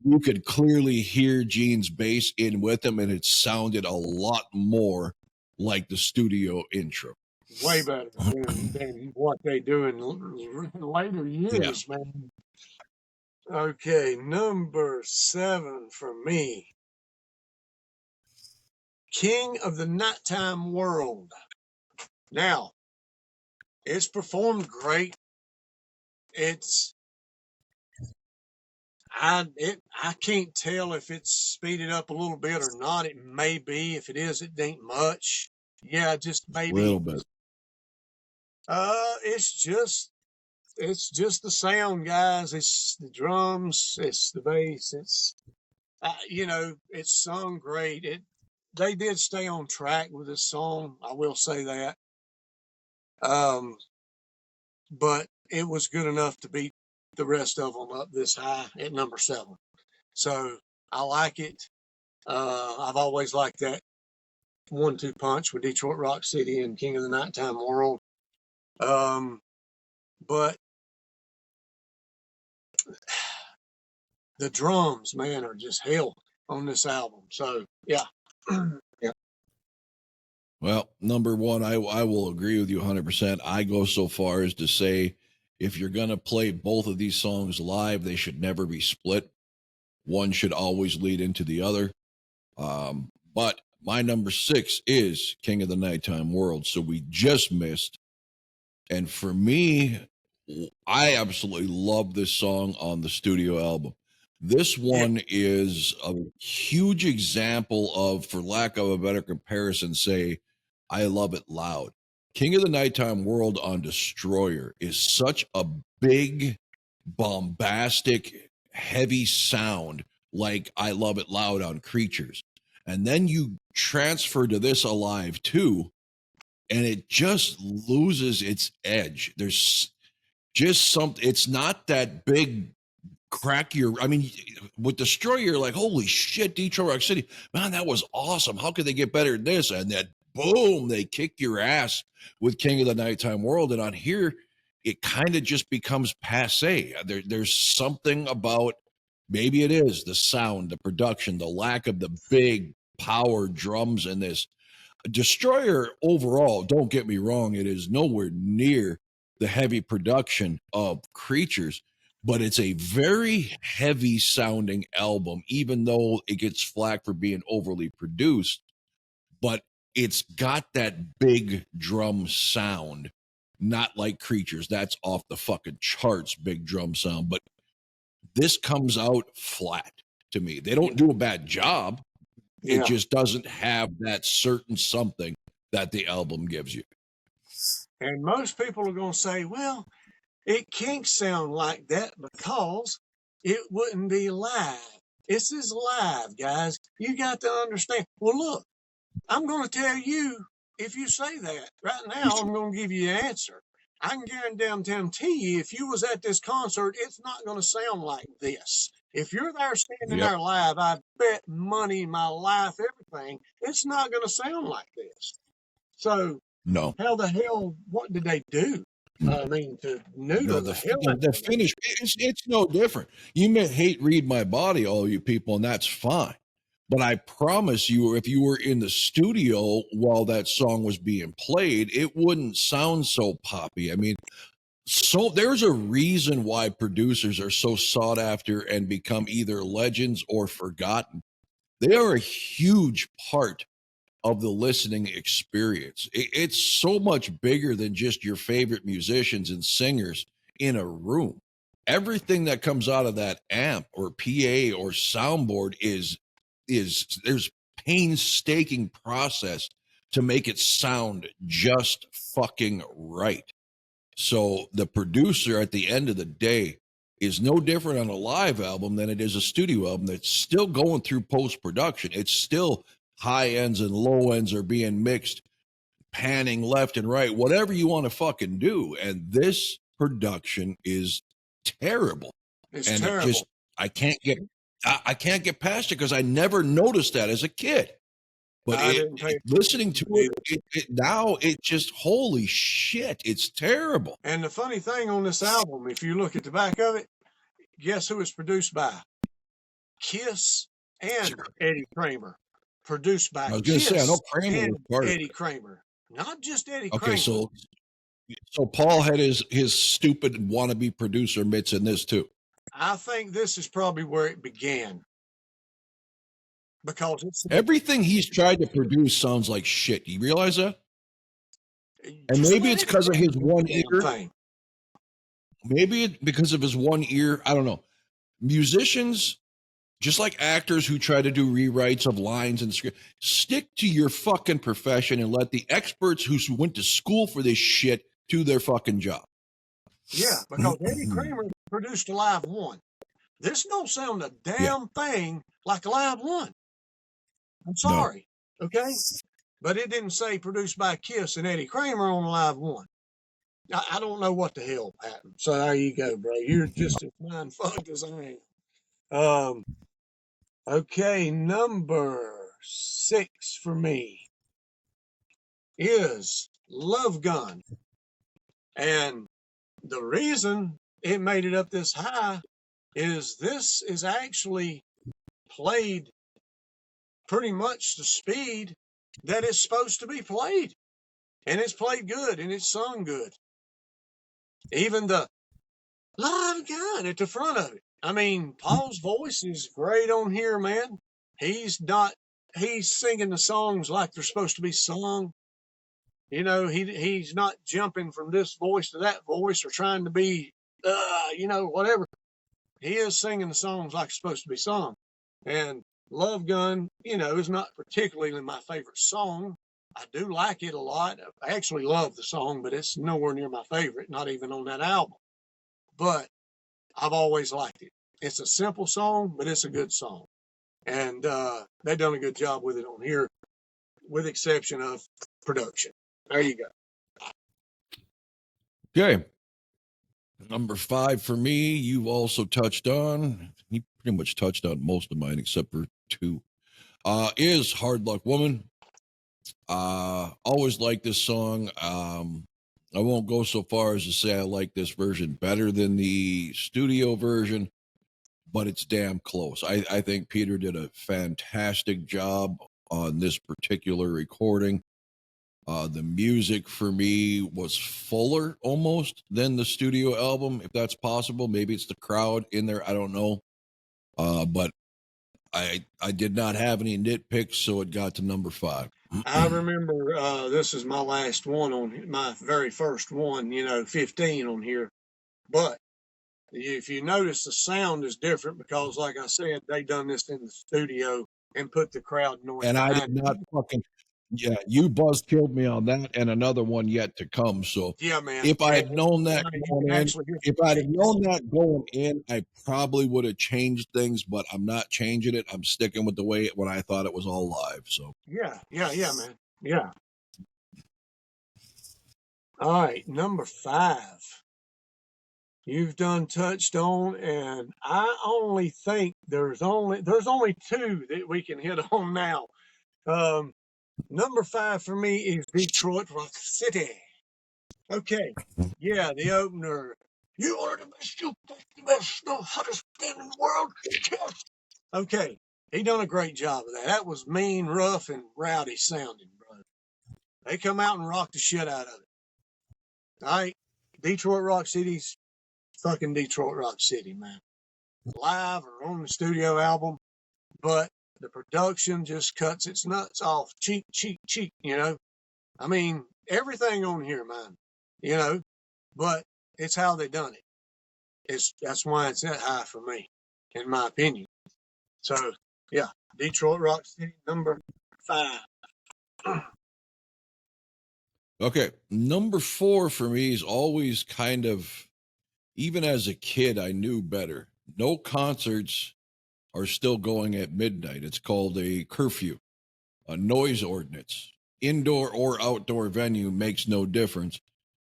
you could clearly hear Gene's bass in with him, and it sounded a lot more like the studio intro. Way better than what they do in later years, man. Okay, number 7 for me. King of the Nighttime World. Now, it's performed great. I can't tell if it's speeded up a little bit or not. It may be. If it is, it ain't much. Yeah, just A maybe. little bit. It's just the sound, guys. It's the drums. It's the bass. It's sung great. They did stay on track with this song. I will say that. But it was good enough to beat the rest of them up this high at number 7. So I like it. I've always liked that 1-2 punch with Detroit Rock City and King of the Nighttime World. But the drums, man, are just hell on this album. So yeah. Yeah. Well, number one, I will agree with you 100%. I go so far as to say, if you're going to play both of these songs live, they should never be split. One should always lead into the other. But my number 6 is King of the Nighttime World. So we just missed. And for me, I absolutely love this song on the studio album. This one is a huge example of, for lack of a better comparison, say, I love it loud. King of the Nighttime World on Destroyer is such a big, bombastic, heavy sound, like I Love It Loud on Creatures. And then you transfer to this Alive too, and it just loses its edge. There's just something, it's not that big crack your, I mean, with Destroyer, you're like, holy shit, Detroit Rock City, man, that was awesome. How could they get better than this? And then boom, they kick your ass with King of the Nighttime World. And on here, it kind of just becomes passe. There's something about, maybe it is the sound, the production, the lack of the big power drums in this. Destroyer overall, don't get me wrong, it is nowhere near the heavy production of Creatures, but it's a very heavy sounding album, even though it gets flack for being overly produced. But it's got that big drum sound, not like Creatures. That's off the fucking charts, big drum sound. But this comes out flat to me. They don't do a bad job. It just doesn't have that certain something that the album gives you. And most people are going to say, well, it can't sound like that because it wouldn't be live. This is live, guys. You got to understand. Well, look, I'm going to tell you, if you say that right now, I'm going to give you an answer. I can guarantee you, if you was at this concert, it's not going to sound like this. If you're there standing there live, I bet money, my life, everything, it's not going to sound like this. So, no, how the hell? What did they do? I mean, to neuter the hell out of the finish, it's no different. You may hate Read My Body, all you people, and that's fine. But I promise you, if you were in the studio while that song was being played, it wouldn't sound so poppy. I mean, so there's a reason why producers are so sought after and become either legends or forgotten. They are a huge part of the listening experience. It's so much bigger than just your favorite musicians and singers in a room. Everything that comes out of that amp or PA or soundboard is there's painstaking process to make it sound just fucking right. So the producer at the end of the day is no different on a live album than it is a studio album that's still going through post-production. It's still high ends and low ends are being mixed, panning left and right, whatever you want to fucking do. And this production is terrible. It's and terrible. It just, I can't get past it because I never noticed that as a kid. But listening to it now, it just, holy shit, it's terrible. And the funny thing on this album, if you look at the back of it, guess who it's produced by? Kiss and Eddie Kramer. Produced by Kiss and Eddie Kramer. Not just Eddie Kramer. Okay, so Paul had his stupid wannabe producer mitts in this too. I think this is probably where it began. Because it's everything he's tried to produce sounds like shit. You realize that? And maybe it's because of his one ear. Maybe it's because of his one ear. I don't know. Musicians, just like actors who try to do rewrites of lines and script, stick to your fucking profession and let the experts who went to school for this shit do their fucking job. Yeah, because Eddie Kramer produced a live one. This don't sound a damn thing like a live one. I'm sorry, okay? But it didn't say produced by Kiss and Eddie Kramer on live one. I don't know what the hell happened. So there you go, bro. You're just as mind fucked as I am. Okay, number 6 for me is Love Gun. And the reason it made it up this high is this is actually played pretty much the speed that it's supposed to be played. And it's played good and it's sung good. Even the Love Gun at the front of it. I mean, Paul's voice is great on here, man. He's singing the songs like they're supposed to be sung. You know, he's not jumping from this voice to that voice or trying to be, whatever. He is singing the songs like it's supposed to be sung. And Love Gun, is not particularly my favorite song. I do like it a lot. I actually love the song, but it's nowhere near my favorite, not even on that album. But I've always liked it. It's a simple song, but it's a good song. And they've done a good job with it on here, with the exception of production. There you go. Okay. Number 5 for me, you've also touched on. You pretty much touched on most of mine except for 2. Is Hard Luck Woman. Always like this song. I won't go so far as to say I like this version better than the studio version, but it's damn close. I think Peter did a fantastic job on this particular recording. The music for me was fuller almost than the studio album, if that's possible. Maybe it's the crowd in there. I don't know. But I did not have any nitpicks, so it got to number 5. I remember this is my last one on my very first one, 15 on here. But if you notice, the sound is different because, like I said, they done this in the studio and put the crowd noise. And I did not fucking. Yeah, you killed me on that, and another one yet to come. So yeah, man. If I had known that going in, I probably would have changed things, but I'm not changing it. I'm sticking with the way when I thought it was all live. So yeah, man. Yeah. All right, number 5. You've done touched on, and I only think there's only 2 that we can hit on now. Number 5 for me is Detroit Rock City. Okay. Yeah, the opener. You are the best, the hottest band in the world. Yes. Okay. He done a great job of that. That was mean, rough, and rowdy sounding, bro. They come out and rock the shit out of it. All right. Detroit Rock City's fucking Detroit Rock City, man. Live or on the studio album. But the production just cuts its nuts off. Cheap. I mean, everything on here, man. But it's how they done it. That's why it's that high for me, in my opinion. So, yeah, Detroit Rock City, number 5. Okay. Number 4 for me is always kind of, even as a kid, I knew better. No concerts are still going at midnight. It's called a curfew, a noise ordinance. Indoor or outdoor venue makes no difference.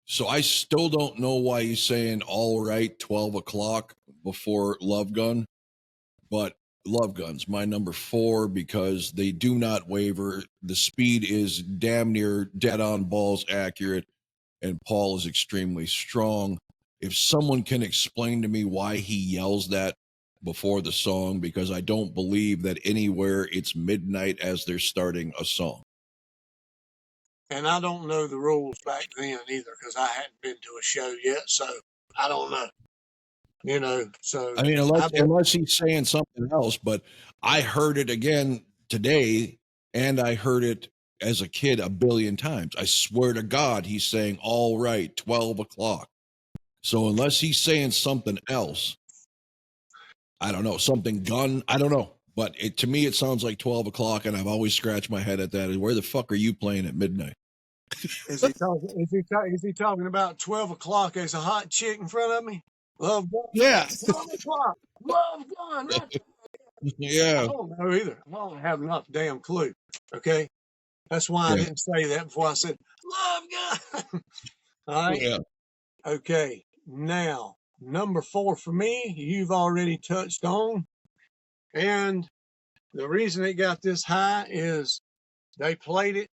So I still don't know why he's saying all right, 12 o'clock before Love Gun, but Love Gun's my number 4 because they do not waver. The speed is damn near dead on balls accurate, and Paul is extremely strong. If someone can explain to me why he yells that before the song, because I don't believe that anywhere it's midnight as they're starting a song. And I don't know the rules back then either because I hadn't been to a show yet, so I don't know. So I mean, unless he's saying something else, but I heard it again today, and I heard it as a kid a billion times. I swear to God, he's saying, all right, 12 o'clock. So unless he's saying something else, I don't know, something gun, I don't know. But to me, it sounds like 12 o'clock, and I've always scratched my head at that. Where the fuck are you playing at midnight? Is he talking about 12 o'clock? There's a hot chick in front of me. Love Gun. Yeah. 12 o'clock. Love Gun. Right. Yeah. I don't know either. I don't have enough damn clue. Okay. That's why I didn't say that before I said Love Gun. All right. Yeah. Okay. Now, number 4 for me, you've already touched on. And the reason it got this high is they played it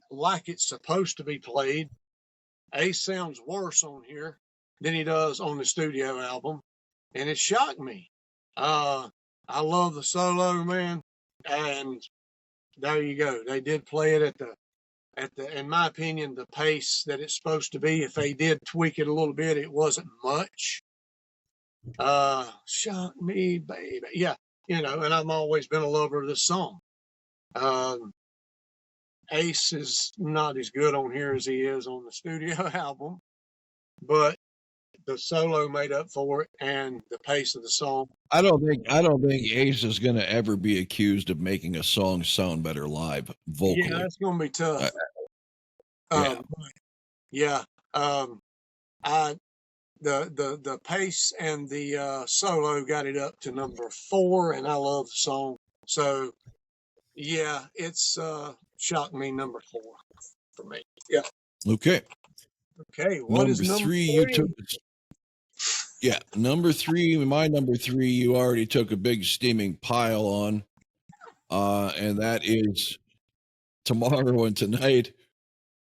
like it's supposed to be played. Ace sounds worse on here than he does on the studio album, and it shocked me. I love the solo, man, and there you go. They did play it at the in my opinion, the pace that it's supposed to be. If they did tweak it a little bit, it wasn't much. Shock me, baby. Yeah, and I've always been a lover of this song. Ace is not as good on here as he is on the studio album, but the solo made up for it and the pace of the song. I don't think Ace is going to ever be accused of making a song sound better live vocally. Yeah, that's going to be tough. Yeah. Yeah. The pace and the solo got it up to number 4, and I love the song. So yeah, it's shocked me number 4 for me. Yeah. Okay. What is number 3? You took. Yeah, number 3. My number 3. You already took a big steaming pile on, and that is Tomorrow and Tonight.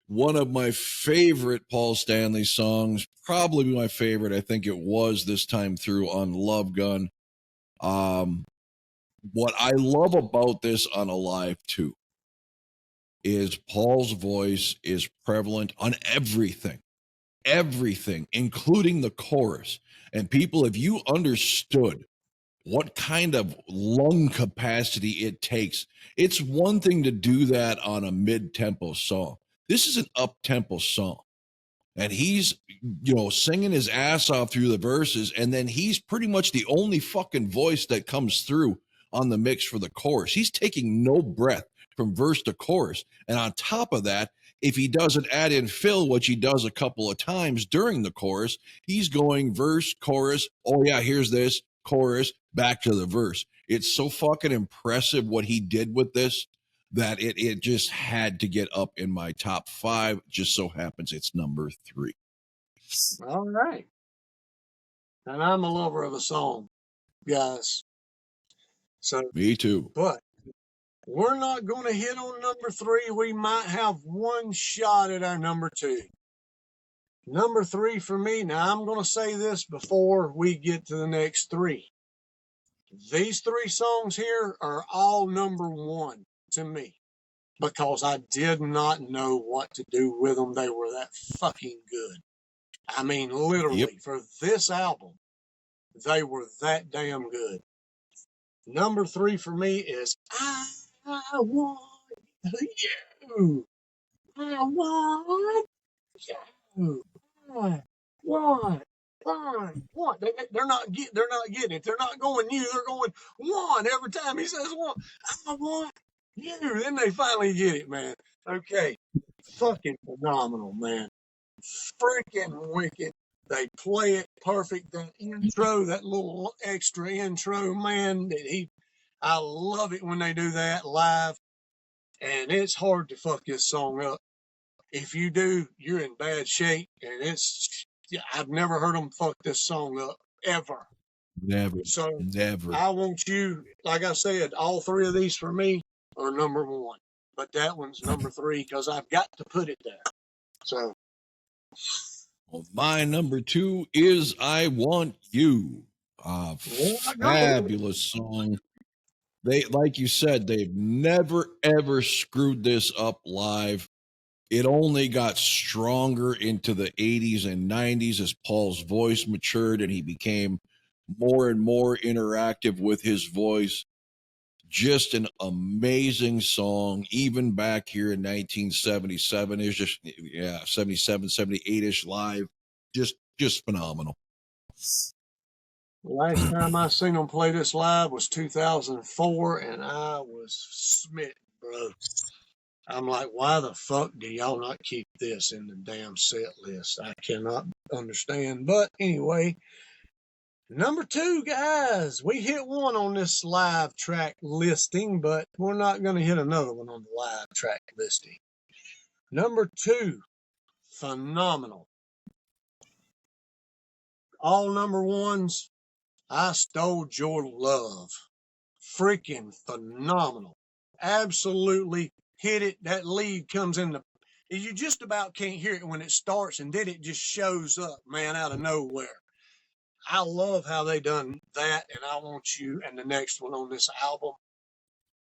One of my favorite Paul Stanley songs, probably my favorite. I think it was this time through on Love Gun. What I love about this on Alive 2 is Paul's voice is prevalent on everything, including the chorus. And people, if you understood what kind of lung capacity it takes, it's one thing to do that on a mid-tempo song. This is an up-tempo song. And he's, singing his ass off through the verses, and then he's pretty much the only fucking voice that comes through on the mix for the chorus. He's taking no breath from verse to chorus. And on top of that, if he doesn't add in fill, which he does a couple of times during the chorus, he's going verse, chorus, oh yeah, here's this, chorus, back to the verse. It's so fucking impressive what he did with this that it just had to get up in my top 5. Just so happens it's number 3. All right. And I'm a lover of the song, guys. So me too. But we're not going to hit on number 3. We might have one shot at our number 2. Number 3 for me. Now, I'm going to say this before we get to the next 3. These 3 songs here are all number 1 to me because I did not know what to do with them. They were that fucking good. I mean, literally, for this album, they were that damn good. Number 3 for me is I Want You. I want you. I want One, one. They're not getting it. They're not going you. They're going one every time he says one. I want you. Then they finally get it, man. Okay, fucking phenomenal, man. Freaking wicked. They play it perfect. That intro, that little extra intro, man. I love it when they do that live. And it's hard to fuck this song up. If you do, you're in bad shape. And I've never heard them fuck this song up ever. Never. So Never. I want you, like I said, all three of these for me are number one. But that one's number three because I've got to put it there. So Well, my number two is I Want You. Fabulous song. They, like you said, they've never ever screwed this up live. It only got stronger into the 80s and 90s as Paul's voice matured and he became more and more interactive with his voice. Just an amazing song, even back here in 1977. It was just, 77, 78-ish live. Just phenomenal. Last time I seen them play this live was 2004, and I was smitten, bro. I'm like, why the fuck do y'all not keep this in the damn set list? I cannot understand. But anyway, number two, guys, we hit one on this live track listing, but we're not going to hit another one on the live track listing. Number two, phenomenal. All number ones, I Stole Your Love. Freaking phenomenal. Absolutely hit it. That lead comes in you just about can't hear it when it starts, and then it just shows up, man, out of nowhere. I love how they done that, and I Want You and the next one on this album,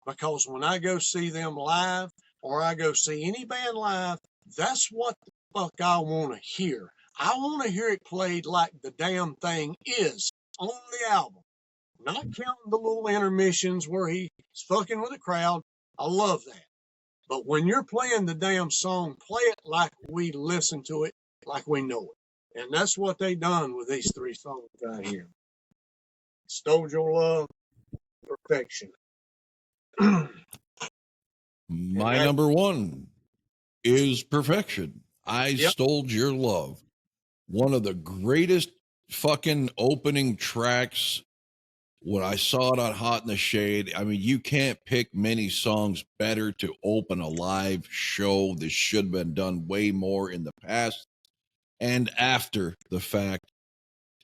because when I go see them live or I go see any band live, that's what the fuck I want to hear. I want to hear it played like the damn thing is on the album. Not counting the little intermissions where he's fucking with the crowd. I love that. But when you're playing the damn song, play it like we listen to it, like we know it. And that's what they done with these three songs right here. Stole Your Love, Perfection. My number one is Perfection. I Stole Your Love. One of the greatest fucking opening tracks. When I saw it on Hot in the Shade, I mean, you can't pick many songs better to open a live show. This should have been done way more in the past and after the fact.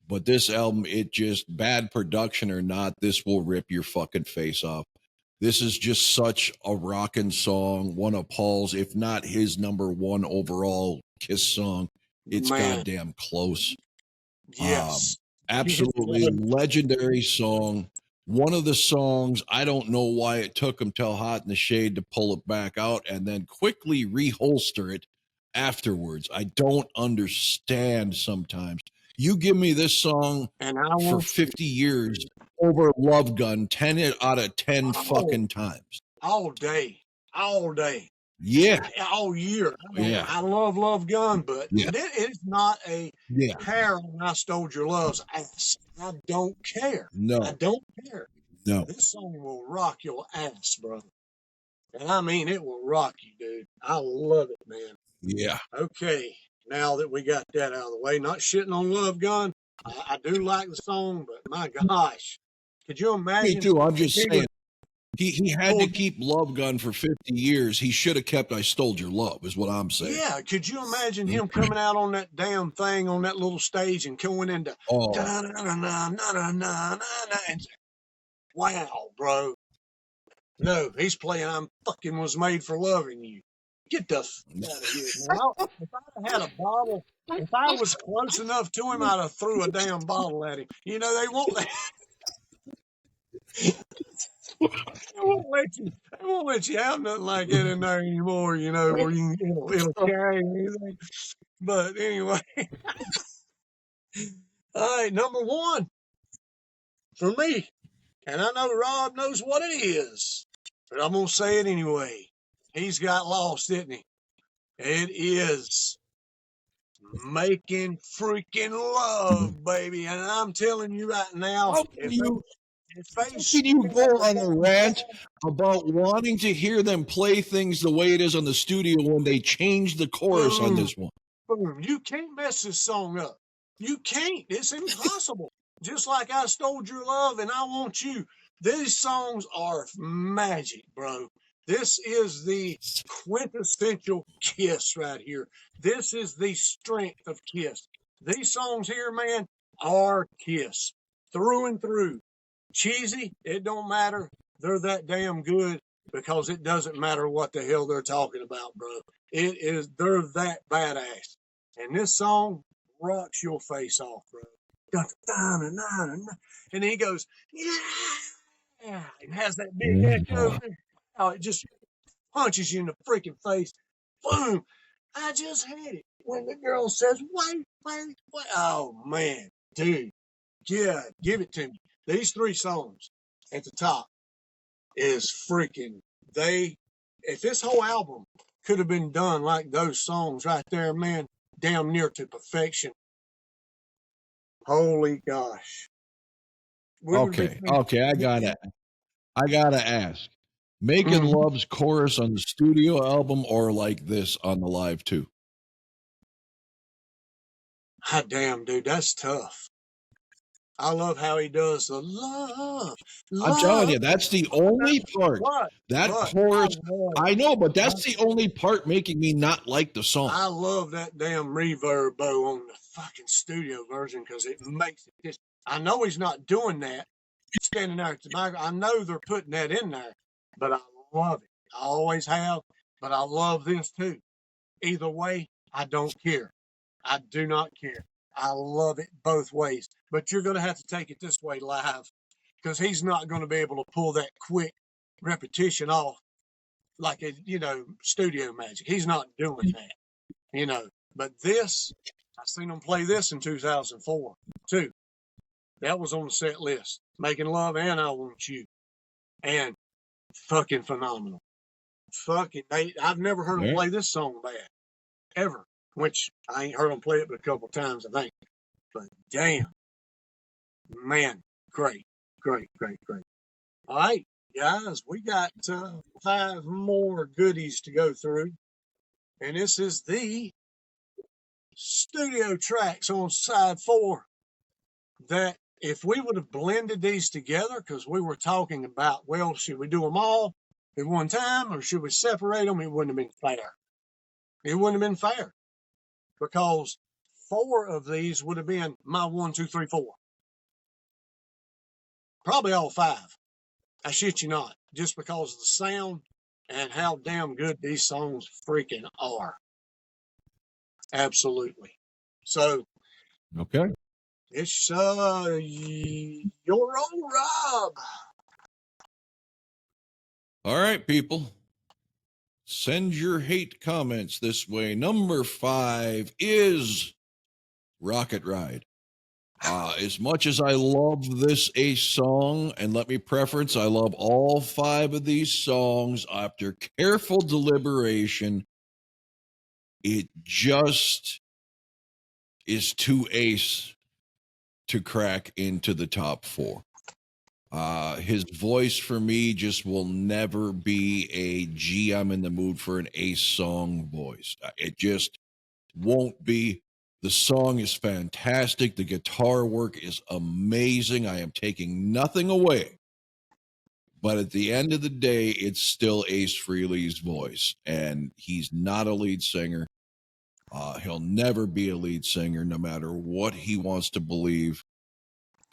But this album, it just, bad production or not, this will rip your fucking face off. This is just such a rockin' song. One of Paul's, if not his number one overall Kiss song. It's goddamn close. Yes. Absolutely legendary song. One of the songs, I don't know why it took him till Hot in the Shade to pull it back out and then quickly reholster it afterwards. I don't understand sometimes. You give me this song for 50 years over Love Gun 10 out of 10 fucking times. All day. All day. Yeah. All year. I love Love Gun, but it's not a hair on I Stole Your Love's ass. I don't care. No. I don't care. No. This song will rock your ass, brother. And I mean, it will rock you, dude. I love it, man. Yeah. Okay. Now that we got that out of the way, not shitting on Love Gun. I do like the song, but my gosh. Could you imagine? Me too. I'm just saying. He had to keep Love Gun for 50 years. He should have kept I Stole Your Love, is what I'm saying. Yeah, could you imagine him coming out on that damn thing on that little stage and going into wow, bro. No, he's playing I'm fucking was made for loving you. Get the fuck out of here. Now, if I had a bottle, if I was close enough to him, I'd have threw a damn bottle at him. You know, they won't they won't let you have nothing like that in there anymore, you know, where it'll carry anything. But anyway. All right, number one for me. And I know Rob knows what it is, but I'm gonna say it anyway. He's got lost, didn't he? It is Making freaking love, baby. And I'm telling you right now, How can you go on a rant about wanting to hear them play things the way it is on the studio when they changed the chorus on this one? Boom, you can't mess this song up. You can't. It's impossible. Just like I Stole Your Love and I Want You. These songs are magic, bro. This is the quintessential Kiss right here. This is the strength of Kiss. These songs here, man, are Kiss through and through. Cheesy, it don't matter. They're that damn good because it doesn't matter what the hell they're talking about, bro. They're that badass. And this song rocks your face off, bro. And he goes, yeah, and has that big echo. Oh, it just punches you in the freaking face. Boom. I just hate it when the girl says, wait. Oh, man, dude. Yeah, give it to me. These three songs at the top is freaking, if this whole album could have been done like those songs right there, man, damn near to perfection. Holy gosh. Okay, I gotta ask. Making Love's chorus on the studio album or like this on the live too? Hot damn, dude, that's tough. I love how he does the love. I'm telling you, that's the only part. That chorus, I know, but that's the only part making me not like the song. I love that damn reverb bow on the fucking studio version because it makes it just. I know he's not doing that. Standing there at the mic, I know they're putting that in there, but I love it. I always have, but I love this too. Either way, I don't care. I do not care. I love it both ways. But you're going to have to take it this way live because he's not going to be able to pull that quick repetition off like a, studio magic. He's not doing that, But this, I seen him play this in 2004 too. That was on the set list. Making Love and I Want You. And fucking phenomenal. I've never heard him play this song bad. Ever. Which I ain't heard him play it but a couple times, I think. But damn. Man, great. All right, guys, we got 5 more goodies to go through. And this is the studio tracks on side 4 that if we would have blended these together, because we were talking about, well, should we do them all at one time or should we separate them? It wouldn't have been fair. It wouldn't have been fair because 4 of these would have been my 1, 2, 3, 4. Probably all 5. I shit you not, just because of the sound and how damn good these songs freaking are. Absolutely. So, okay. It's your old Rob. All right, people. Send your hate comments this way. Number 5 is Rocket Ride. As much as I love this Ace song, and let me preference, I love all 5 of these songs. After careful deliberation, it just is too Ace to crack into the top 4. His voice for me just will never be a gee, I'm in the mood for an Ace song voice. It just won't be. The song is fantastic. The guitar work is amazing. I am taking nothing away. But at the end of the day, it's still Ace Frehley's voice. And he's not a lead singer. He'll never be a lead singer, no matter what he wants to believe.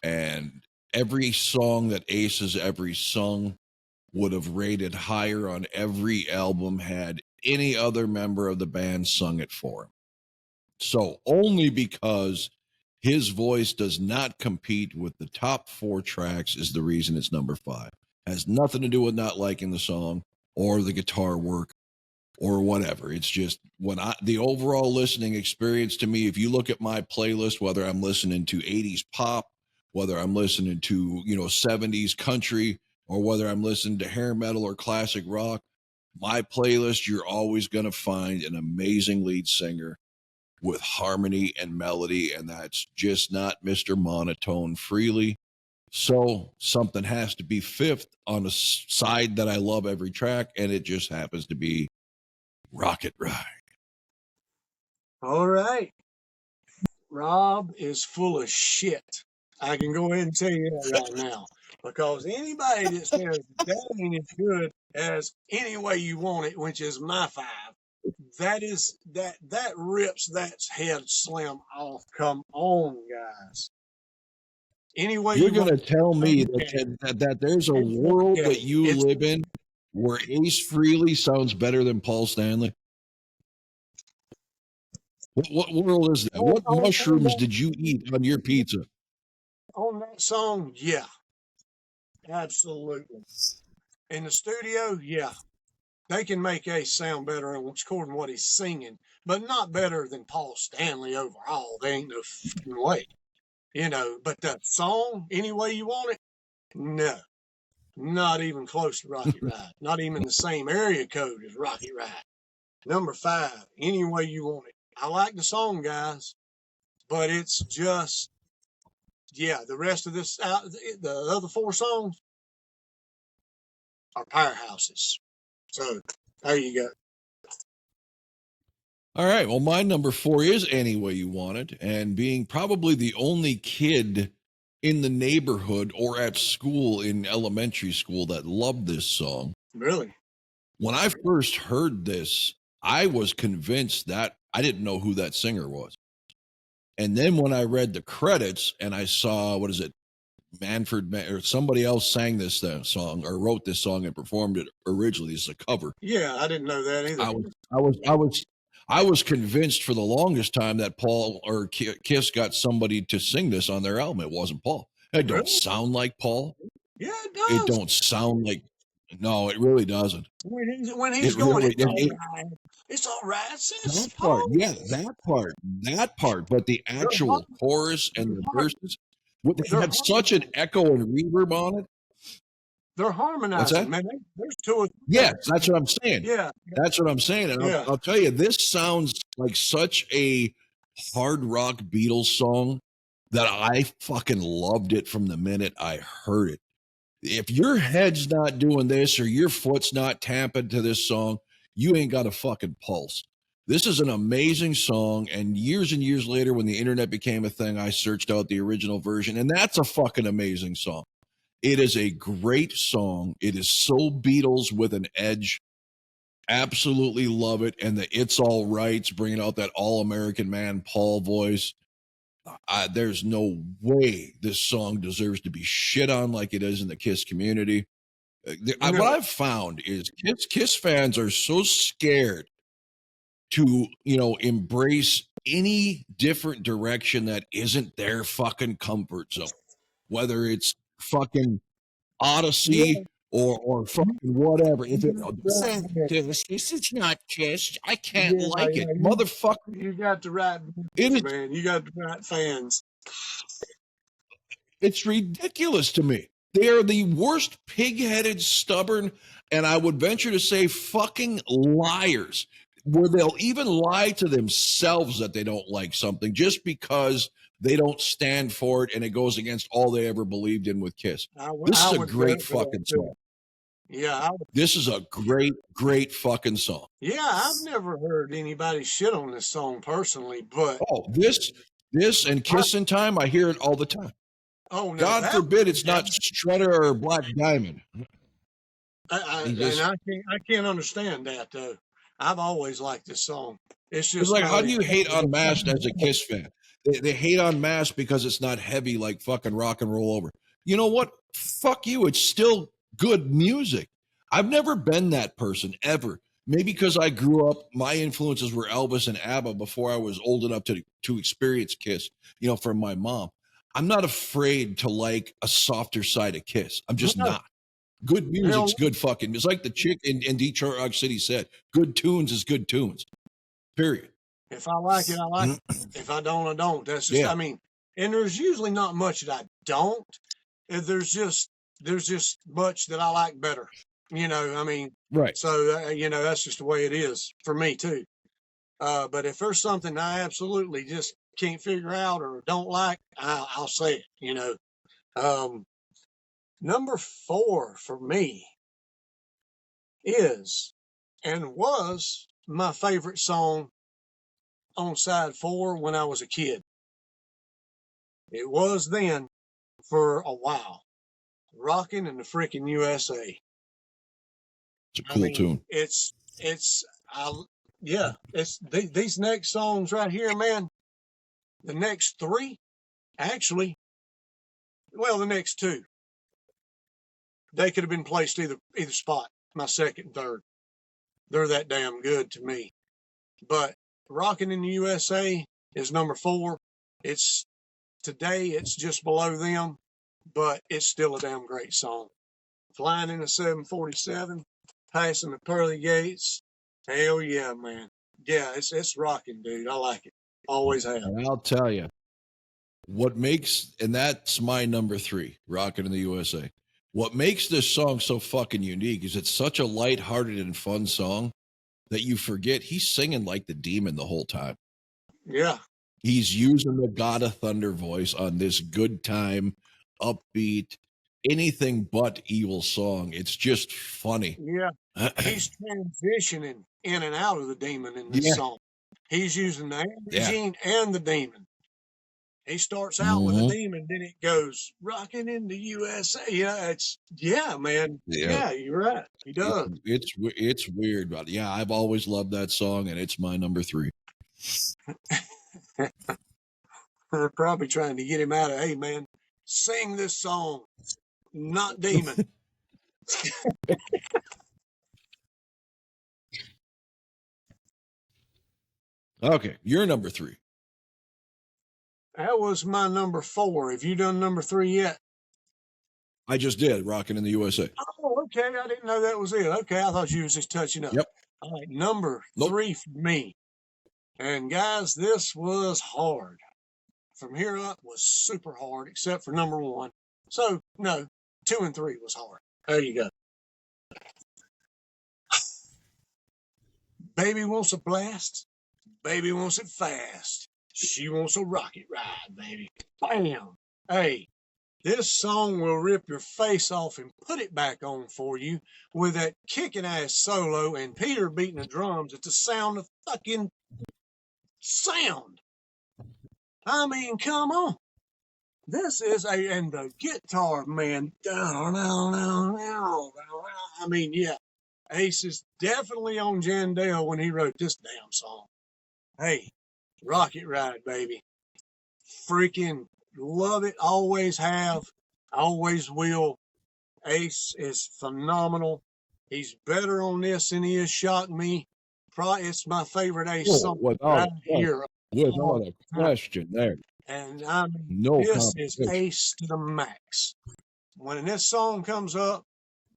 And every song that Ace has ever sung would have rated higher on every album had any other member of the band sung it for him. So only because his voice does not compete with the top 4 tracks is the reason it's number 5. Has nothing to do with not liking the song or the guitar work or whatever. It's just the overall listening experience to me, if you look at my playlist, whether I'm listening to 80s pop, whether I'm listening to, 70s country, or whether I'm listening to hair metal or classic rock, my playlist, you're always going to find an amazing lead singer with harmony and melody, and that's just not Mr. Monotone Freely. So something has to be fifth on a side that I love every track, and it just happens to be Rocket Ride. All right. Rob is full of shit. I can go ahead and tell you that right now. Because anybody that says that ain't as good as Any Way You Want It, which is my five, that rips that head slim off. Come on, guys. Any Way You're You going Want to tell me it. that there's a world that you live in where Ace Frehley sounds better than Paul Stanley? What world is that? What mushrooms did you eat on your pizza? On that song, yeah. Absolutely. In the studio, yeah. They can make Ace sound better according to what he's singing, but not better than Paul Stanley overall. There ain't no fucking way. You know, but that song, Any Way You Want It, no. Not even close to Rocket Ride. Not even the same area code as Rocket Ride. Number 5, Any Way You Want It. I like the song, guys, but it's just, yeah, the rest of this, the other 4 songs are powerhouses. So, there you go. All right. Well, my number 4 is Any Way You Want It, and being probably the only kid in the neighborhood or at school in elementary school that loved this song. Really? When I first heard this, I was convinced that I didn't know who that singer was. And then when I read the credits and I saw, what is it, Manfred or somebody else sang this song or wrote this song and performed it originally as a cover. Yeah, I didn't know that either. I was convinced for the longest time that Paul or Kiss got somebody to sing this on their album. It wasn't Paul. It don't sound like Paul. Yeah, it does. It don't sound like. No, it really doesn't. When he's going, it's all right. That part, yeah, that part. But the actual chorus and the verses, they had such an echo and reverb on it. They're harmonizing, man. There's 2 or 3. Yes, that's what I'm saying. Yeah, that's what I'm saying. And I'll tell you, this sounds like such a hard rock Beatles song that I fucking loved it from the minute I heard it. If your head's not doing this or your foot's not tapping to this song, you ain't got a fucking pulse. This is an amazing song, and years later, when the internet became a thing, I searched out the original version, and that's a fucking amazing song. It is a great song. It is so Beatles with an edge. Absolutely love it. And the It's All Right's bringing out that all-American man Paul voice. There's no way this song deserves to be shit on like it is in the Kiss community. What I've found is Kiss fans are so scared to, embrace any different direction that isn't their fucking comfort zone, whether it's fucking Odyssey or fucking whatever. If this is not Kiss, I can't like it, motherfucker. You got the right, man. You got the right fans. It's ridiculous to me. They are the worst pig-headed, stubborn, and I would venture to say fucking liars, where they'll even lie to themselves that they don't like something just because they don't stand for it and it goes against all they ever believed in with Kiss. This is a great fucking song. Yeah. This is a great fucking song. Yeah, I've never heard anybody shit on this song personally, but... Oh, this and Kiss in Time, I hear it all the time. Oh, no, God forbid it's not Shredder or Black Diamond. I can't understand that, though. I've always liked this song. It's just like, how do you hate Unmasked as a Kiss fan? They hate Unmasked because it's not heavy like fucking Rock and Roll Over. You know what? Fuck you. It's still good music. I've never been that person, ever. Maybe because I grew up, my influences were Elvis and ABBA before I was old enough to experience Kiss, from my mom. I'm not afraid to like a softer side of Kiss. I'm just not. Good music's good fucking. It's like the chick in Detroit Rock City said, good tunes is good tunes. Period. If I like it, I like it. If I don't, I don't. That's just, I mean, and there's usually not much that I don't. There's just much that I like better. I mean, right. So, that's just the way it is for me too. But if there's something I absolutely just can't figure out or don't like, I'll say it, you know. Number 4 for me is and was my favorite song on side 4 when I was a kid. It was then for a while. Rockin' in the freaking USA. It's a cool tune. These next songs right here, man. The next 3, actually, well, the next 2, they could have been placed either spot. My second and third, they're that damn good to me. But Rockin' in the USA is number 4. Today it's just below them, but it's still a damn great song. Flying in a 747, passing the pearly gates. Hell yeah, man. Yeah, it's rocking, dude. I like it. Always have. And I'll tell you what makes, and that's my number 3, Rockin' in the USA. What makes this song so fucking unique is it's such a lighthearted and fun song that you forget he's singing like the Demon the whole time. Yeah. He's using the God of Thunder voice on this good time, upbeat, anything but evil song. It's just funny. Yeah. He's transitioning in and out of the Demon in this song. He's using the Gene and the Demon. He starts out with the Demon, then it goes Rockin' in the USA. Man. Yeah, you're right. He does. It's weird, but yeah, I've always loved that song, and it's my number 3. They're probably trying to get him out of, hey, man, sing this song, not Demon. Okay, you're number 3. That was my number 4. Have you done number 3 yet? I just did, Rockin' in the USA. Oh, okay. I didn't know that was it. Okay, I thought you was just touching up. Yep. All right, number 3 for me. And guys, this was hard. From here up was super hard, except for number 1. So, no, 2 and 3 was hard. There you go. Baby wants a blast. Baby wants it fast. She wants a rocket ride, baby. Bam. Hey, this song will rip your face off and put it back on for you with that kicking ass solo and Peter beating the drums at the sound of fucking sound. I mean, come on. This is and the guitar, man. I mean, yeah. Ace is definitely on Jandale when he wrote this damn song. Hey, Rocket Ride, baby. Freaking love it. Always have. Always will. Ace is phenomenal. He's better on this than he is Shot Me. Probably it's my favorite Ace song right here. Without a question there. And I mean, this is Ace to the max. When this song comes up,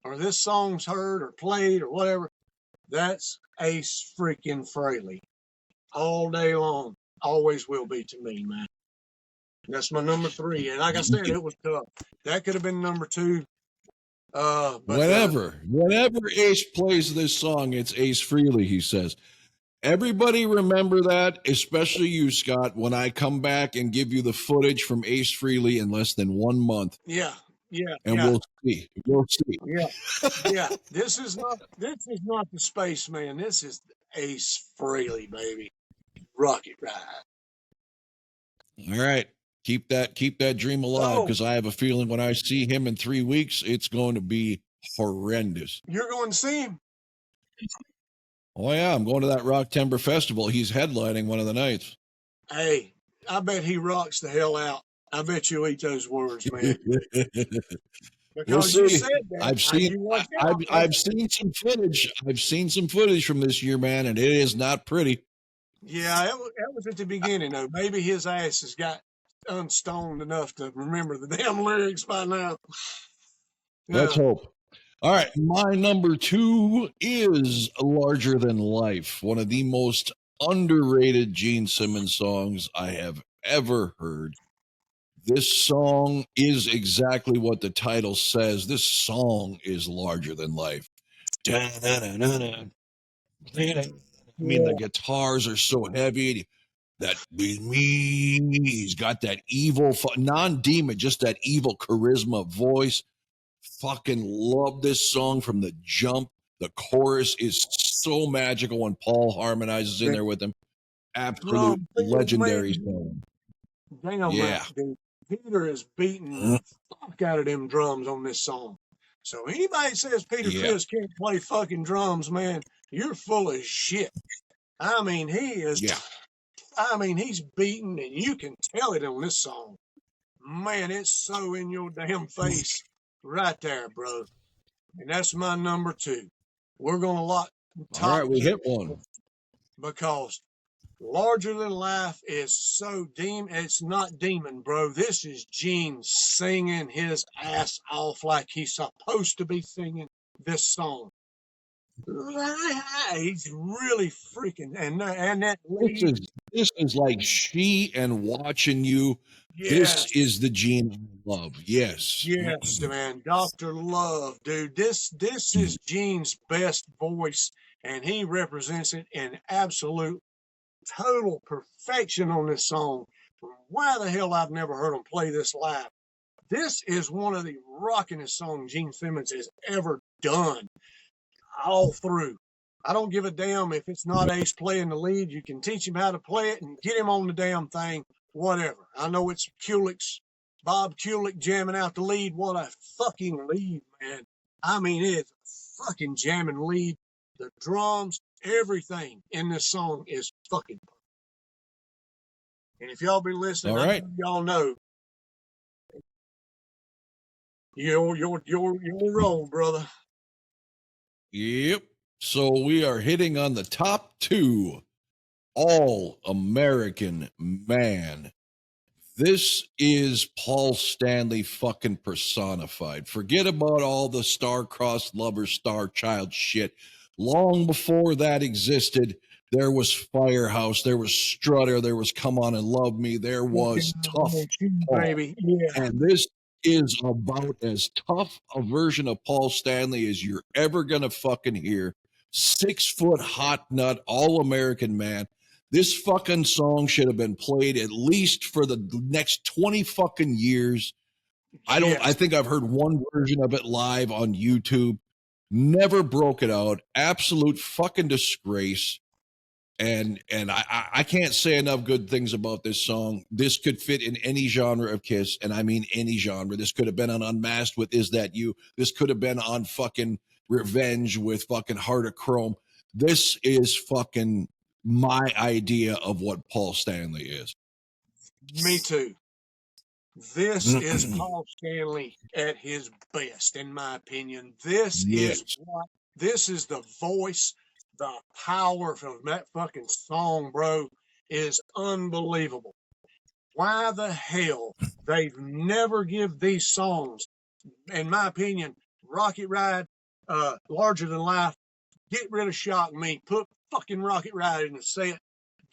or this song's heard or played or whatever, that's Ace freaking Frehley. All day long. Always will be to me, man. That's my number 3. And like I said, it was tough. That could have been number 2. Whenever Ace plays this song, it's Ace Frehley, he says. Everybody remember that, especially you, Scott, when I come back and give you the footage from Ace Frehley in less than 1 month. Yeah. And we'll see. Yeah. This is not the Spaceman. This is Ace Frehley, baby. Rocket Ride. All right. Keep that dream alive, because I have a feeling when I see him in 3 weeks, it's going to be horrendous. You're going to see him? Oh, yeah. I'm going to that Rocktember Festival. He's headlining one of the nights. Hey, I bet he rocks the hell out. I bet you'll eat those words, man. We'll see. You said that. I've seen some footage. I've seen some footage from this year, man, and it is not pretty. Yeah, that was at the beginning, though. Maybe his ass has got unstoned enough to remember the damn lyrics by now. Let's hope. All right, my number 2 is Larger Than Life, one of the most underrated Gene Simmons songs I have ever heard. This song is exactly what the title says. This song is larger than life. I mean, the guitars are so heavy. That be me. He's got that evil, non-demon, just that evil charisma voice. Fucking love this song from the jump. The chorus is so magical when Paul harmonizes in there with him. Absolute legendary song. Damn Yeah. right, dude. Peter is beating the fuck out of them drums on this song. So anybody says Peter Criss can't play fucking drums, man, you're full of shit. I mean, he is. Yeah. I mean, he's beating, and you can tell it on this song. Man, it's so in your damn face right there, bro. And that's my number 2. We're gonna lock top. All right, we hit one. Because Larger Than Life is so it's not demon, bro. This is Gene singing his ass off like he's supposed to be singing this song. He's really freaking, and that lead. This is like She and Watching You. Yes. This is the Gene I love. Yes. Yes, man. Dr. Love, dude. This is Gene's best voice, and he represents it in absolute total perfection on this song. Why the hell I've never heard him play this live? This is one of the rockingest songs Gene Simmons has ever done, all through. I don't give a damn if it's not Ace playing the lead. You can teach him how to play it and get him on the damn thing, whatever. I know it's Bob Kulick jamming out the lead. What a fucking lead, man. I mean, it's a fucking jamming lead. The drums, everything in this song is fucking perfect. And if y'all been listening, all right, y'all know you're wrong, brother. Yep. So we are hitting on the top 2 All-American Man. This is Paul Stanley fucking personified. Forget about all the star-crossed lover, star child shit. Long before that existed, there was Firehouse, there was Strutter, there was Come On and Love Me, there was Tough Paul. Baby. Yeah. And this is about as tough a version of Paul Stanley as you're ever gonna fucking hear. 6-foot hot nut, all-American man. This fucking song should have been played at least for the next 20 fucking years. I think I've heard one version of it live on YouTube. Never broke it out. Absolute fucking disgrace. And I can't say enough good things about this song. This could fit in any genre of Kiss, and I mean any genre. This could have been on Unmasked with Is That You? This could have been on fucking Revenge with fucking Heart of Chrome. This is fucking my idea of what Paul Stanley is. Me too. This is Paul Stanley at his best, in my opinion. This is the voice. The power from that fucking song, bro, is unbelievable. Why the hell they've never give these songs, in my opinion, Rocket Ride, Larger Than Life, get rid of Shock Me, put fucking Rocket Ride in the set,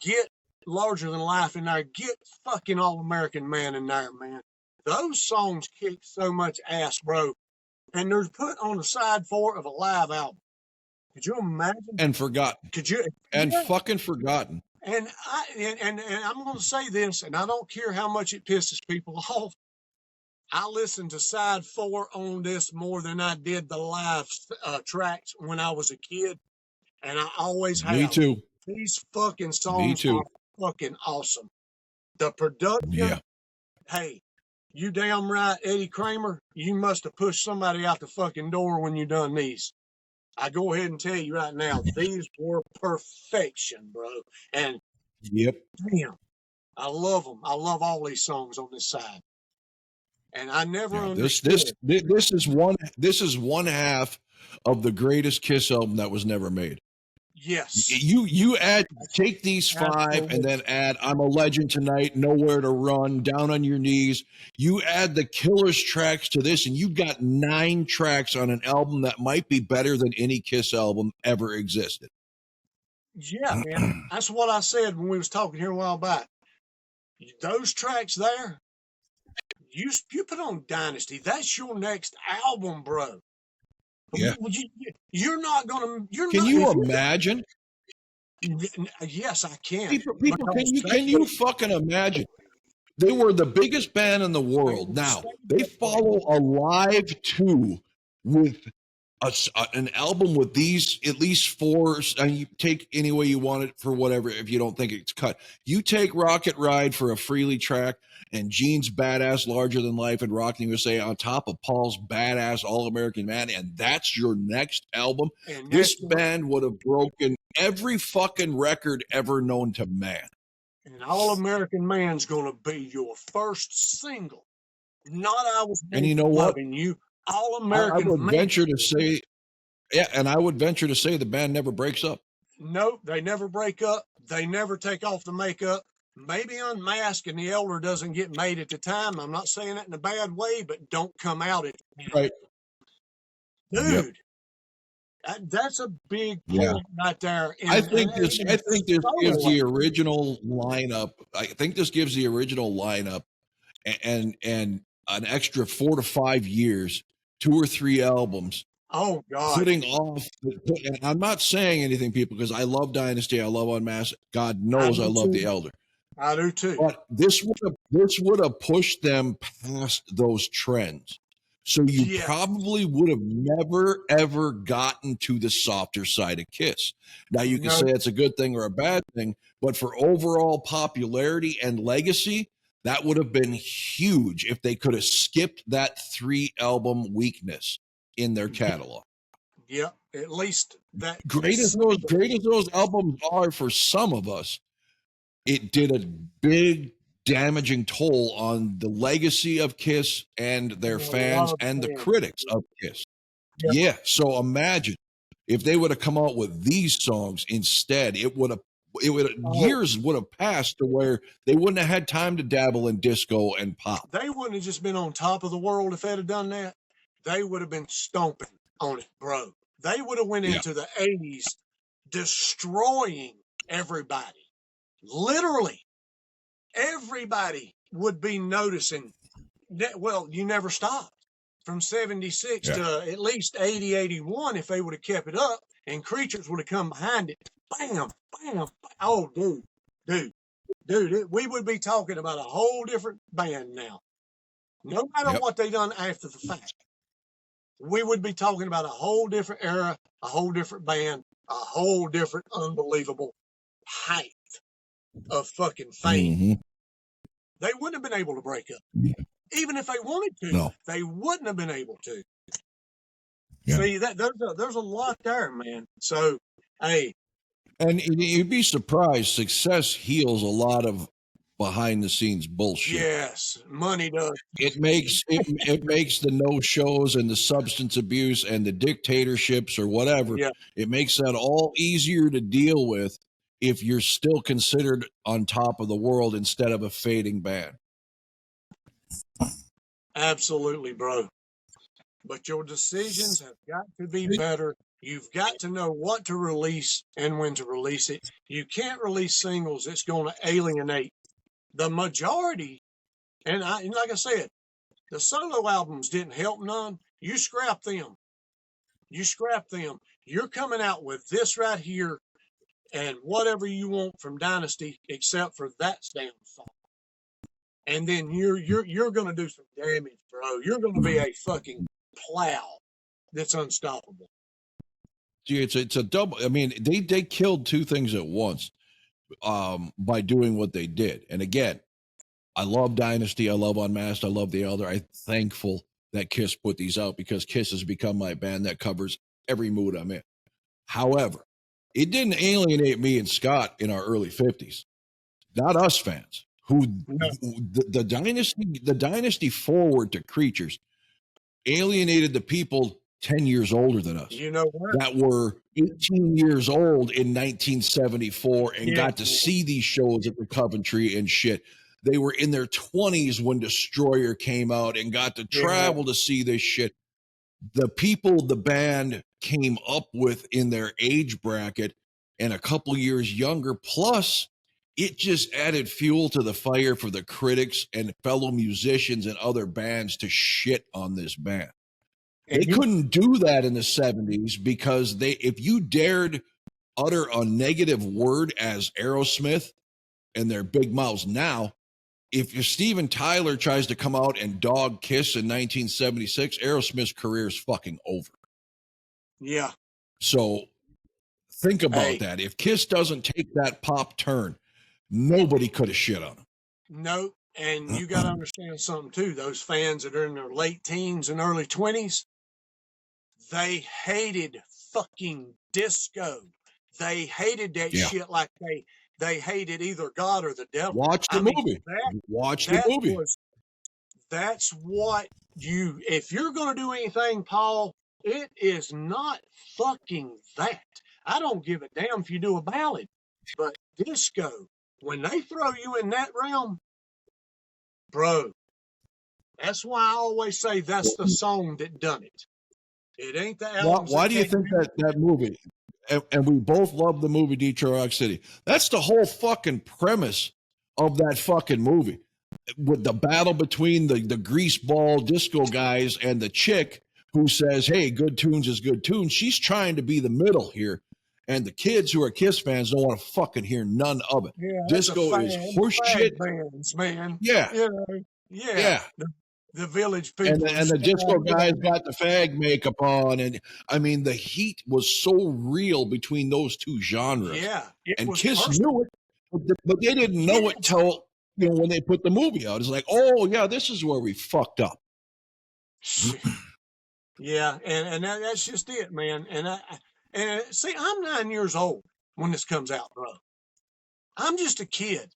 get Larger Than Life in there, get fucking All-American Man in there, man. Those songs kick so much ass, bro. And they're put on the side 4 of a live album. Could you imagine? And forgotten. Could you? Fucking forgotten. And I'm going to say this, and I don't care how much it pisses people off. I listened to side 4 on this more than I did the live tracks when I was a kid, and I always have. Me too. These fucking songs are fucking awesome. The production. Hey, you damn right, Eddie Kramer. You must have pushed somebody out the fucking door when you done these. I go ahead and tell you right now, these were perfection, bro. And damn, I love them. I love all these songs on this side. And I never understood. This is one half of the greatest Kiss album that was never made. Yes. You take these 5 and then add I'm a Legend Tonight, Nowhere to Run, Down on Your Knees. You add the Killers tracks to this, and you've got 9 tracks on an album that might be better than any Kiss album ever existed. Yeah, man. That's what I said when we was talking here a while back. Those tracks there, you put on Dynasty. That's your next album, bro. Yeah. You're not gonna. Can you imagine? Yes, I can. People, Because can you fucking imagine? They were the biggest band in the world. Now they follow a live 2 with an album with these at least 4, and you take any way you want it for whatever. If you don't think it's cut, you take Rocket Ride for a Freely track, and Gene's Badass Larger Than Life and Rockin' USA on top of Paul's Badass All American Man, and that's your next album. And this band would have broken every fucking record ever known to man. And All American Man's gonna be your first single. Not I Was And you know what? Loving You. All American I would Man. venture to say, yeah, and I would venture to say the band never breaks up. Nope, they never break up. They never take off the makeup. Maybe Unmask and the Elder doesn't get made at the time. I'm not saying that in a bad way, but don't come out at the time. Right. Dude, that's a big point right there. I think this gives the original lineup. I think this gives the original lineup and an extra 4 to 5 years, 2 or 3 albums. Oh God! Putting off. And I'm not saying anything, people, because I love Dynasty. I love Unmasked. God knows I love the Elder. I do too. But this would have pushed them past those trends. So you probably would have never, ever gotten to the softer side of Kiss. Now, you can say it's a good thing or a bad thing, but for overall popularity and legacy, that would have been huge if they could have skipped that 3-album weakness in their catalog. Yeah, at least that. Great as those albums are for some of us, it did a big damaging toll on the legacy of Kiss and their fans and the critics of Kiss. Yeah. So imagine if they would have come out with these songs instead, years would have passed to where they wouldn't have had time to dabble in disco and pop. They wouldn't have just been on top of the world if they'd have done that. They would have been stomping on it, bro. They would have went into the 80s destroying everybody. Literally. Everybody would be noticing that. Well, you never stopped from 76 to at least 80, 81 if they would have kept it up, and Creatures would have come behind it. Bam, bam, bam. Oh, dude, we would be talking about a whole different band now. No matter what they done after the fact, we would be talking about a whole different era, a whole different band, a whole different unbelievable height of fucking fame. Mm-hmm. They wouldn't have been able to break up. Even if they wanted to, they wouldn't have been able to. See, there's a lot there, man. So, hey. And you'd be surprised, success heals a lot of behind the scenes bullshit. Yes, money does. It makes the no shows and the substance abuse and the dictatorships or whatever. Yeah. It makes that all easier to deal with if you're still considered on top of the world instead of a fading band. Absolutely, bro. But your decisions have got to be better. You've got to know what to release and when to release it. You can't release singles that's going to alienate the majority. And like I said, the solo albums didn't help none. You scrap them. You're coming out with this right here and whatever you want from Dynasty, except for that damn song. And then you're going to do some damage, bro. You're going to be a fucking plow that's unstoppable. See, it's a double. I mean, they killed 2 things at once by doing what they did. And again, I love Dynasty. I love Unmasked. I love The Elder. I'm thankful that Kiss put these out because Kiss has become my band that covers every mood I'm in. However, it didn't alienate me and Scott in our early 50s. Not us fans. The Dynasty forward to Creatures alienated the people 10 years older than us. You know what? That were 18 years old in 1974 and got to see these shows at the Coventry and shit. They were in their 20s when Destroyer came out and got to travel to see this shit. The people the band came up with in their age bracket and a couple years younger, plus it just added fuel to the fire for the critics and fellow musicians and other bands to shit on this band. They couldn't do that in the 70s because if you dared utter a negative word as Aerosmith and their big mouths. Now, if your Steven Tyler tries to come out and dog Kiss in 1976, Aerosmith's career is fucking over. Yeah. So think about Hey. that. If Kiss doesn't take that pop turn, nobody could have shit on him. No. And you got to understand something too. Those fans that are in their late teens and early 20s, they hated fucking disco. They hated that shit like they hated either God or the devil. Watch the movie. Watch the movie. That's what you, if you're going to do anything, Paul, it is not fucking that. I don't give a damn if you do a ballad, but disco, when they throw you in that realm, bro, that's why I always say that's the song that done it. It ain't the album. Why do you think that movie, and we both love the movie Detroit Rock City, that's the whole fucking premise of that fucking movie, with the battle between the greaseball disco guys and the chick who says, hey, good tunes is good tunes. She's trying to be the middle here. And the kids who are Kiss fans don't want to fucking hear none of it. Yeah, disco is horseshit. Bands, man. Yeah. You know, yeah. The village people. And the disco guys got the fag makeup on. And I mean, the heat was so real between those two genres. Yeah. And Kiss knew it, but they didn't know it till, when they put the movie out. It's like, oh, yeah, this is where we fucked up. Yeah. And that's just it, man. And see, I'm 9 years old when this comes out, bro. I'm just a kid.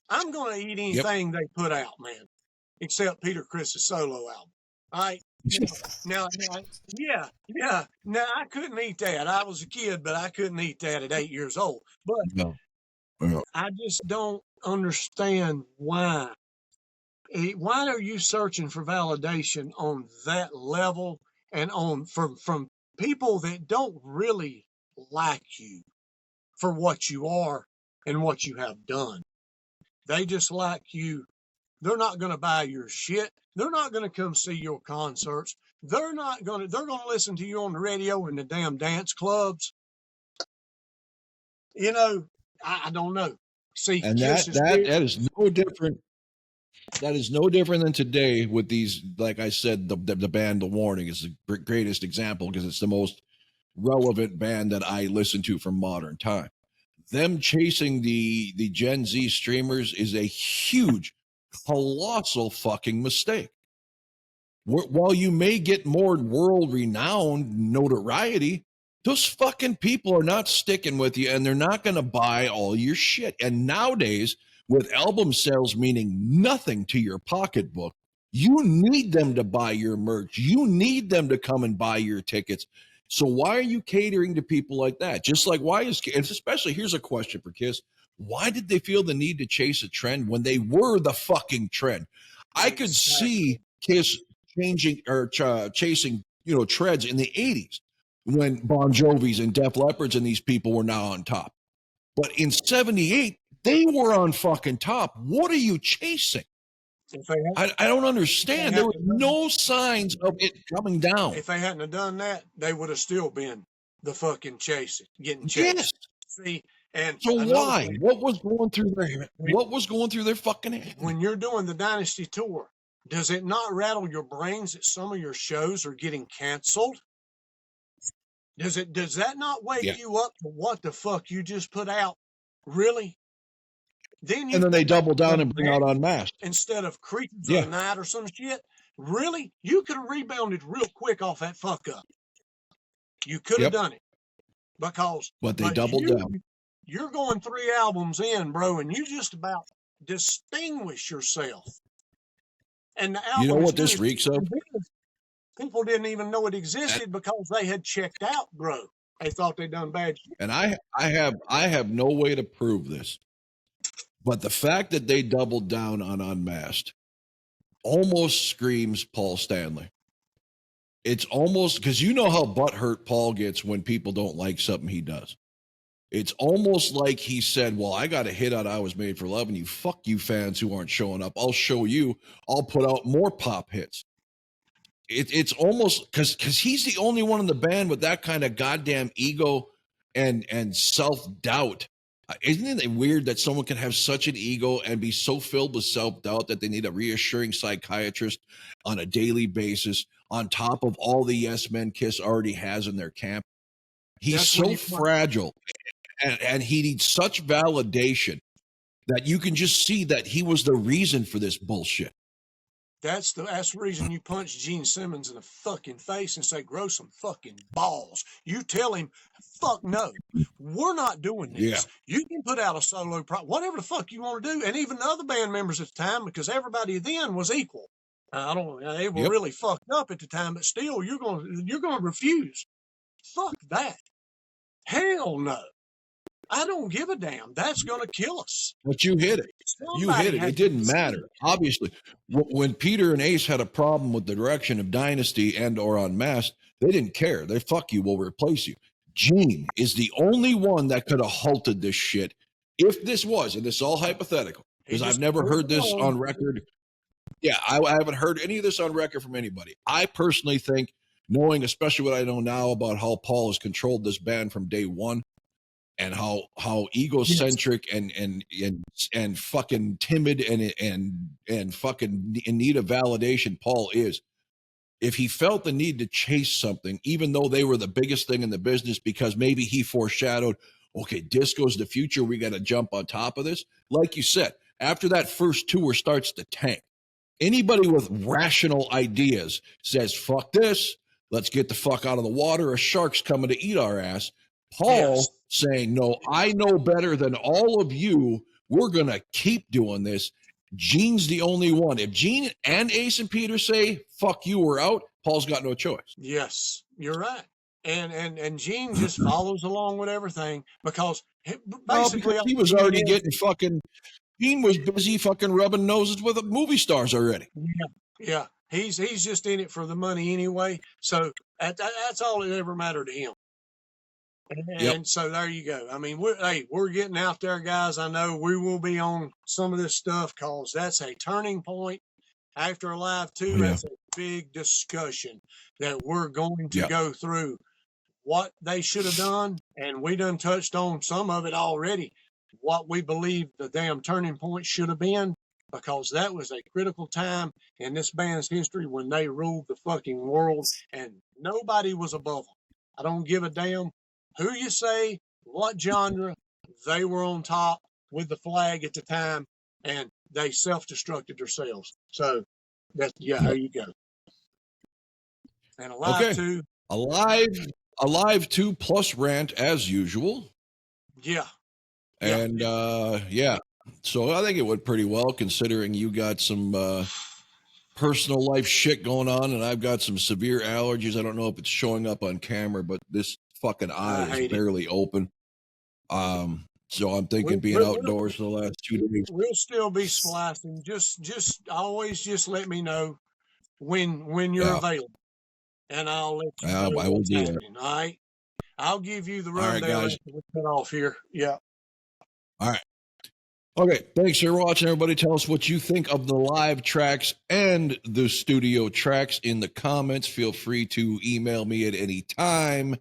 I'm going to eat anything they put out, man, except Peter Criss's solo album. All right. Now, yeah. Now, I couldn't eat that. I was a kid, but I couldn't eat that at 8 years old. But I just don't understand why. Why are you searching for validation on that level and from people that don't really like you for what you are and what you have done? They just like you. They're not going to buy your shit. They're not going to come see your concerts. They're going to listen to you on the radio in the damn dance clubs. You know, I don't know. See, and that is no different. That is no different than today with these, like I said, the band The Warning is the greatest example because it's the most relevant band that I listen to from modern time. Them chasing the Gen Z streamers is a huge, colossal fucking mistake. While you may get more world-renowned notoriety, those fucking people are not sticking with you, and they're not going to buy all your shit. And nowadays, with album sales meaning nothing to your pocketbook, you need them to buy your merch. You need them to come and buy your tickets. So why are you catering to people like that? Just like why is, and especially, here's a question for Kiss. Why did they feel the need to chase a trend when they were the fucking trend? I could see Kiss changing or chasing, trends in the 80s when Bon Jovi's and Def Leppards and these people were now on top. But in 78, they were on fucking top. What are you chasing? I don't understand. There were no signs of it coming down. If they hadn't have done that, they would have still been the fucking getting chased. Yes. See, and so why? What was going through their fucking head? When you're doing the Dynasty tour, does it not rattle your brains that some of your shows are getting canceled? Does that not wake you up to what the fuck you just put out? Really? And then they double down and bring out Unmasked instead of Creatures of the Night or some shit. Really? You could have rebounded real quick off that fuck up. You could have done it but they doubled down. You're going 3 albums in, bro, and you just about distinguish yourself. And the album, you know what this reeks of? People didn't even know it existed because they had checked out, bro. They thought they'd done bad shit. And I have no way to prove this, but the fact that they doubled down on Unmasked almost screams Paul Stanley. It's almost, because you know how butthurt Paul gets when people don't like something he does. It's almost like he said, well, I got a hit out I Was Made for Love, and fuck you fans who aren't showing up. I'll show you. I'll put out more pop hits. It's almost because he's the only one in the band with that kind of goddamn ego and self-doubt. Isn't it weird that someone can have such an ego and be so filled with self-doubt that they need a reassuring psychiatrist on a daily basis on top of all the yes men Kiss already has in their camp? He's so fragile, and he needs such validation that you can just see that he was the reason for this bullshit. That's the reason you punch Gene Simmons in the fucking face and say, grow some fucking balls. You tell him, fuck no, we're not doing this. Yeah. You can put out a solo whatever the fuck you want to do. And even the other band members at the time, because everybody then was equal. They were really fucked up at the time, but still you're going to refuse. Fuck that. Hell no. I don't give a damn. That's going to kill us. But you hit it. You hit it. It didn't matter. Obviously, when Peter and Ace had a problem with the direction of Dynasty and or Unmasked, they didn't care. They fuck you, we'll replace you. Gene is the only one that could have halted this shit. If this was, and this is all hypothetical, because I've never heard this on record. Yeah, I haven't heard any of this on record from anybody. I personally think, knowing especially what I know now about how Paul has controlled this band from day one, and how egocentric and fucking timid and fucking in need of validation Paul is. If he felt the need to chase something, even though they were the biggest thing in the business, because maybe he foreshadowed, okay, disco's the future, we got to jump on top of this. Like you said, after that first tour starts to tank, anybody with rational ideas says, fuck this, let's get the fuck out of the water, a shark's coming to eat our ass. Paul saying, no, I know better than all of you. We're going to keep doing this. Gene's the only one. If Gene and Ace and Peter say, fuck you, we're out, Paul's got no choice. Yes, you're right. And Gene just follows along with everything because basically he was already getting fucking, Gene was busy fucking rubbing noses with movie stars already. Yeah. He's just in it for the money anyway. So that's all that ever mattered to him. And so there you go. I mean, we're getting out there, guys. I know we will be on some of this stuff because that's a turning point after Alive 2. That's a big discussion that we're going to go through what they should have done. And we done touched on some of it already, what we believe the damn turning point should have been, because that was a critical time in this band's history when they ruled the fucking world and nobody was above them. I don't give a damn who you say, what genre, they were on top with the flag at the time, and they self-destructed themselves. So, there you go. And Alive 2. Alive 2 plus rant as usual. Yeah. And, so I think it went pretty well considering you got some personal life shit going on, and I've got some severe allergies. I don't know if it's showing up on camera, but this fucking eye is barely open. So I'm thinking being outdoors for the last 2 days. We'll still be splicing. Just always let me know when you're available, and I'll let you know I will do that. All right, I'll give you the rundown after we cut off here. Yeah. All right. Okay, thanks for watching, everybody. Tell us what you think of the live tracks and the studio tracks in the comments. Feel free to email me at any time.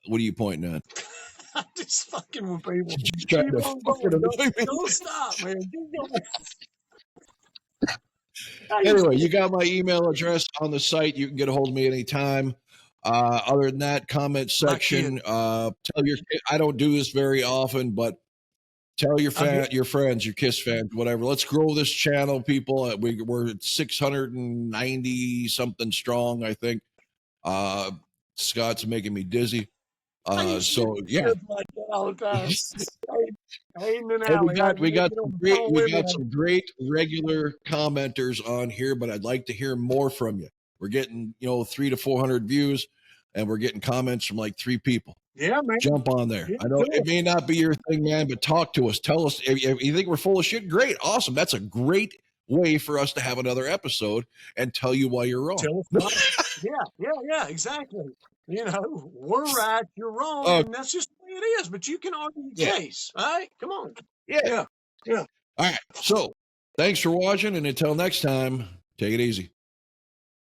What are you pointing at? I'm just fucking with people. Just trying to don't stop, man. Anyway, you got my email address on the site. You can get a hold of me anytime. Other than that, comment section. Tell your I don't do this very often, but tell your friends, your Kiss fans, whatever. Let's grow this channel, people. We're at 690 something strong, I think. Scott's making me dizzy. So yeah. Like that all the time. We got some great regular commenters on here, but I'd like to hear more from you. We're getting 300 to 400 views, and we're getting comments from like 3 people. Yeah, man. Jump on there. I know it may not be your thing, man, but talk to us. Tell us if you think we're full of shit. Great, awesome. That's a great way for us to have another episode and tell you why you're wrong. Yeah, exactly. We're right, you're wrong, and that's just the way it is. But you can argue the case. All right, come on. Yeah. All right. So, thanks for watching, and until next time, take it easy.